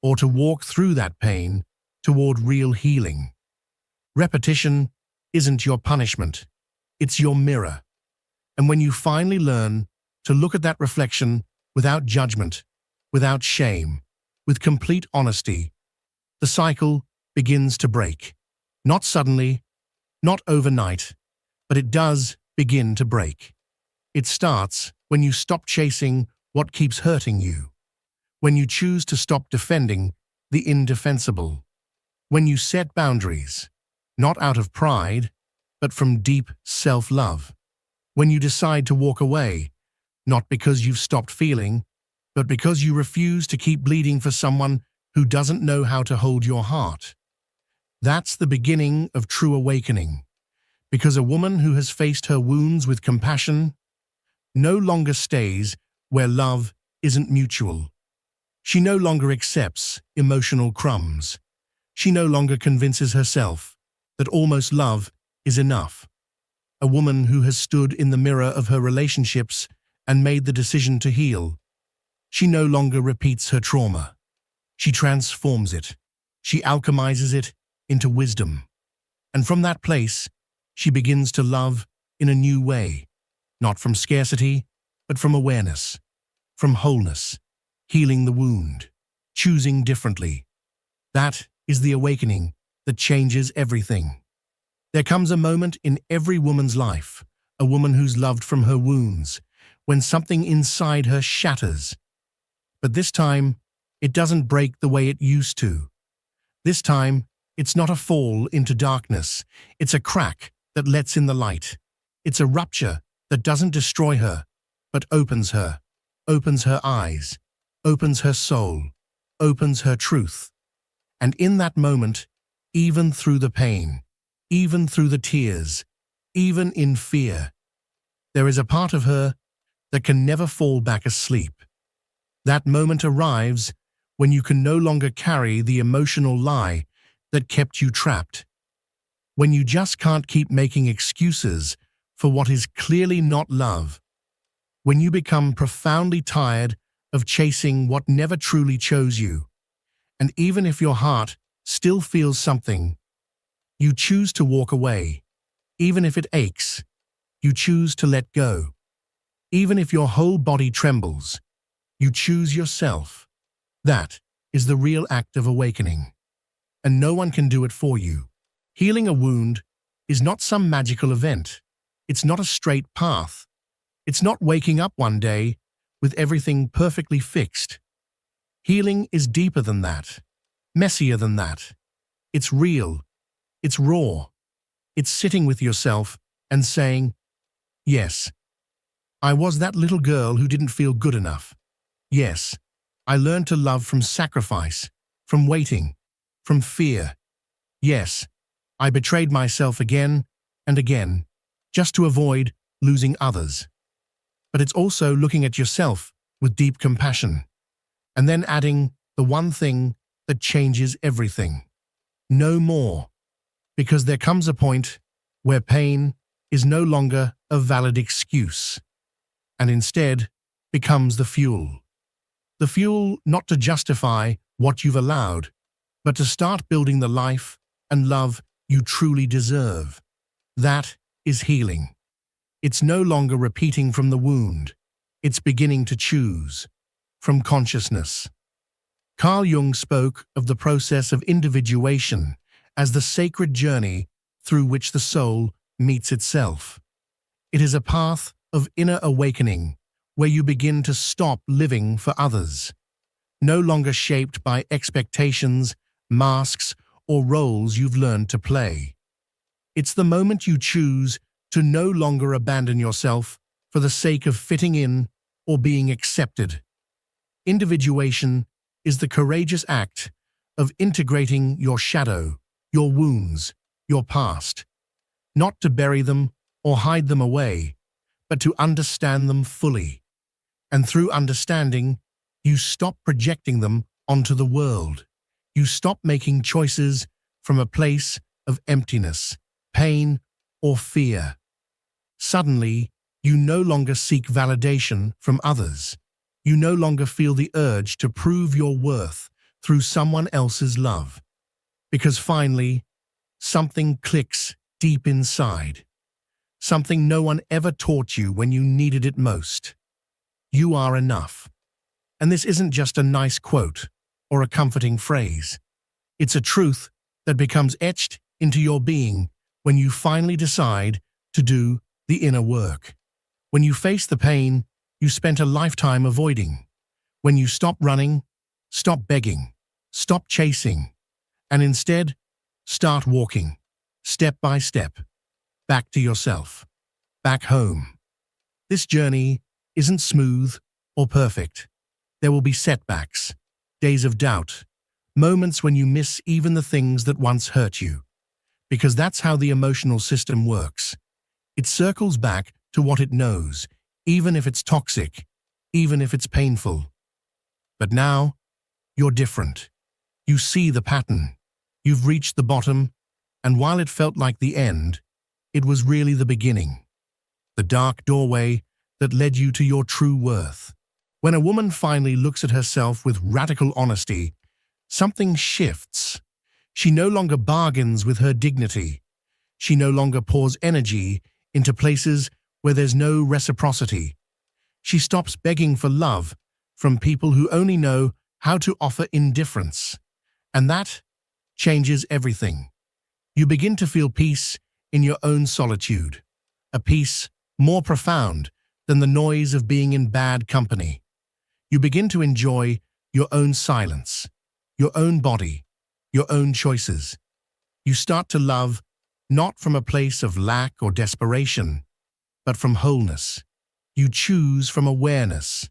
or to walk through that pain toward real healing. Repetition isn't your punishment. It's your mirror. And when you finally learn to look at that reflection without judgment, without shame, with complete honesty, the cycle begins to break. Not suddenly, not overnight, but it does begin to break. It starts when you stop chasing what keeps hurting you, when you choose to stop defending the indefensible, when you set boundaries, not out of pride, but from deep self-love, when you decide to walk away, not because you've stopped feeling, but because you refuse to keep bleeding for someone who doesn't know how to hold your heart. That's the beginning of true awakening, because a woman who has faced her wounds with compassion no longer stays where love isn't mutual. She no longer accepts emotional crumbs. She no longer convinces herself that almost love is enough. A woman who has stood in the mirror of her relationships and made the decision to heal. She no longer repeats her trauma. She transforms it. She alchemizes it into wisdom. And from that place, she begins to love in a new way, not from scarcity, but from awareness, from wholeness, healing the wound, choosing differently. That is the awakening that changes everything. There comes a moment in every woman's life, a woman who's loved from her wounds, when something inside her shatters. But this time, it doesn't break the way it used to. This time, it's not a fall into darkness. It's a crack that lets in the light. It's a rupture that doesn't destroy her, but opens her eyes, opens her soul, opens her truth. And in that moment, even through the pain, even through the tears, even in fear, there is a part of her that can never fall back asleep. That moment arrives when you can no longer carry the emotional lie that kept you trapped. When you just can't keep making excuses for what is clearly not love. When you become profoundly tired of chasing what never truly chose you. And even if your heart still feels something, you choose to walk away. Even if it aches, you choose to let go. Even if your whole body trembles, you choose yourself. That is the real act of awakening. And no one can do it for you. Healing a wound is not some magical event. It's not a straight path. It's not waking up one day with everything perfectly fixed. Healing is deeper than that, messier than that. It's real. It's raw. It's sitting with yourself and saying, yes, I was that little girl who didn't feel good enough. Yes, I learned to love from sacrifice, from waiting, from fear. Yes, I betrayed myself again and again, just to avoid losing others. But it's also looking at yourself with deep compassion, and then adding the one thing that changes everything. No more. Because there comes a point where pain is no longer a valid excuse, and instead becomes the fuel. The fuel not to justify what you've allowed, but to start building the life and love you truly deserve. That is healing. It's no longer repeating from the wound. It's beginning to choose from consciousness. Carl Jung spoke of the process of individuation as the sacred journey through which the soul meets itself. It is a path of inner awakening where you begin to stop living for others, no longer shaped by expectations, masks, or roles you've learned to play. It's the moment you choose to no longer abandon yourself for the sake of fitting in or being accepted. Individuation is the courageous act of integrating your shadow, your wounds, your past, not to bury them or hide them away, but to understand them fully. And through understanding, you stop projecting them onto the world. You stop making choices from a place of emptiness, pain, or fear. Suddenly, you no longer seek validation from others. You no longer feel the urge to prove your worth through someone else's love. Because finally, something clicks deep inside. Something no one ever taught you when you needed it most. You are enough. And this isn't just a nice quote or a comforting phrase. It's a truth that becomes etched into your being when you finally decide to do the inner work. When you face the pain you spent a lifetime avoiding. When you stop running, stop begging, stop chasing, and instead start walking, step by step, back to yourself, back home. This journey isn't smooth or perfect. There will be setbacks, days of doubt, moments when you miss even the things that once hurt you. Because that's how the emotional system works. It circles back to what it knows, even if it's toxic, even if it's painful. But now, you're different. You see the pattern. You've reached the bottom, and while it felt like the end, it was really the beginning. The dark doorway that led you to your true worth. When a woman finally looks at herself with radical honesty, something shifts. She no longer bargains with her dignity. She no longer pours energy into places where there's no reciprocity. She stops begging for love from people who only know how to offer indifference. And that changes everything. You begin to feel peace in your own solitude, a peace more profound than the noise of being in bad company. You begin to enjoy your own silence, your own body, your own choices. You start to love not from a place of lack or desperation, but from wholeness. You choose from awareness,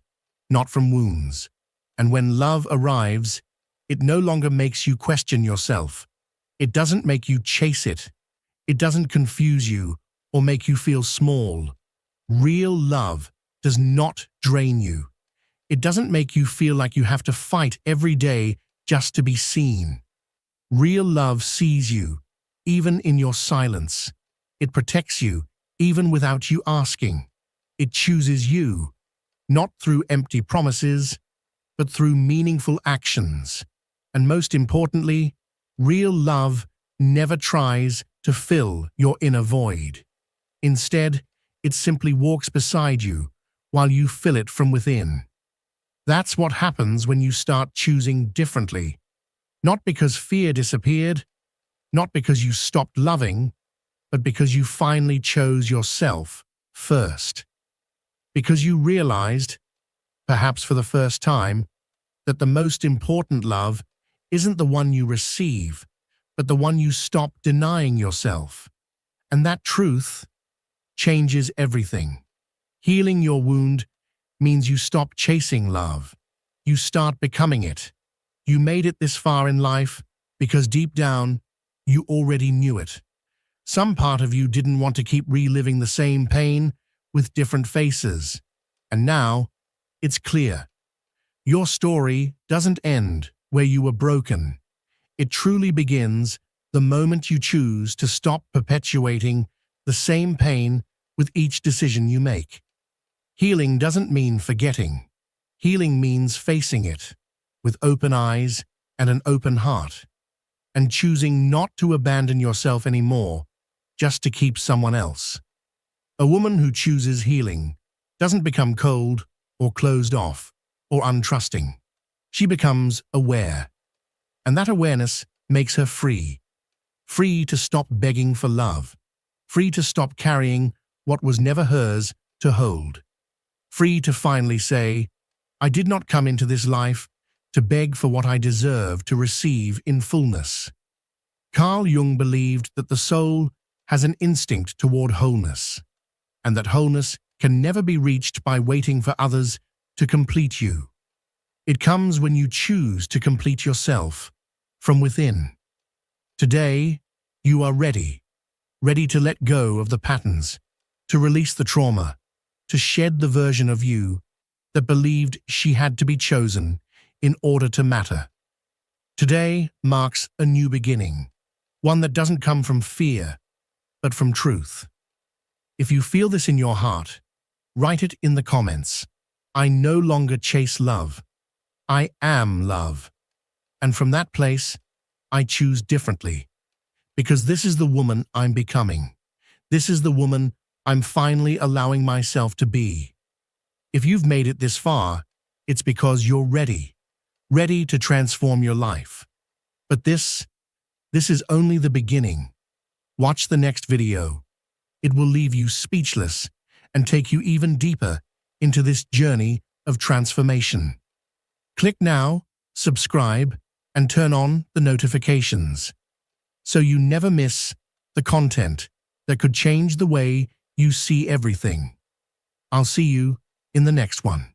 not from wounds. And when love arrives, it no longer makes you question yourself. It doesn't make you chase it. It doesn't confuse you or make you feel small. Real love does not drain you. It doesn't make you feel like you have to fight every day just to be seen. Real love sees you, even in your silence. It protects you, even without you asking. It chooses you, not through empty promises, but through meaningful actions. And most importantly, real love never tries to fill your inner void. Instead, it simply walks beside you while you fill it from within. That's what happens when you start choosing differently. Not because fear disappeared, not because you stopped loving, but because you finally chose yourself first. Because you realized, perhaps for the first time, that the most important love isn't the one you receive, but the one you stop denying yourself. And that truth changes everything. Healing your wound means you stop chasing love. You start becoming it. You made it this far in life because deep down, you already knew it. Some part of you didn't want to keep reliving the same pain with different faces. And now, it's clear. Your story doesn't end where you were broken. It truly begins the moment you choose to stop perpetuating the same pain with each decision you make. Healing doesn't mean forgetting. Healing means facing it with open eyes and an open heart, and choosing not to abandon yourself anymore just to keep someone else. A woman who chooses healing doesn't become cold or closed off or untrusting. She becomes aware, and that awareness makes her free. Free to stop begging for love. Free to stop carrying what was never hers to hold. Free to finally say, I did not come into this life to beg for what I deserve to receive in fullness. Carl Jung believed that the soul has an instinct toward wholeness, and that wholeness can never be reached by waiting for others to complete you. It comes when you choose to complete yourself from within. Today, you are ready to let go of the patterns, to release the trauma, to shed the version of you that believed she had to be chosen in order to matter. Today marks a new beginning, one that doesn't come from fear, but from truth. If you feel this in your heart, write it in the comments. I no longer chase love. I am love. And from that place, I choose differently. Because this is the woman I'm becoming. This is the woman I'm finally allowing myself to be. If you've made it this far, it's because you're ready to transform your life. But this is only the beginning. Watch the next video. It will leave you speechless and take you even deeper into this journey of transformation. Click now, subscribe, and turn on the notifications so you never miss the content that could change the way you see everything. I'll see you in the next one.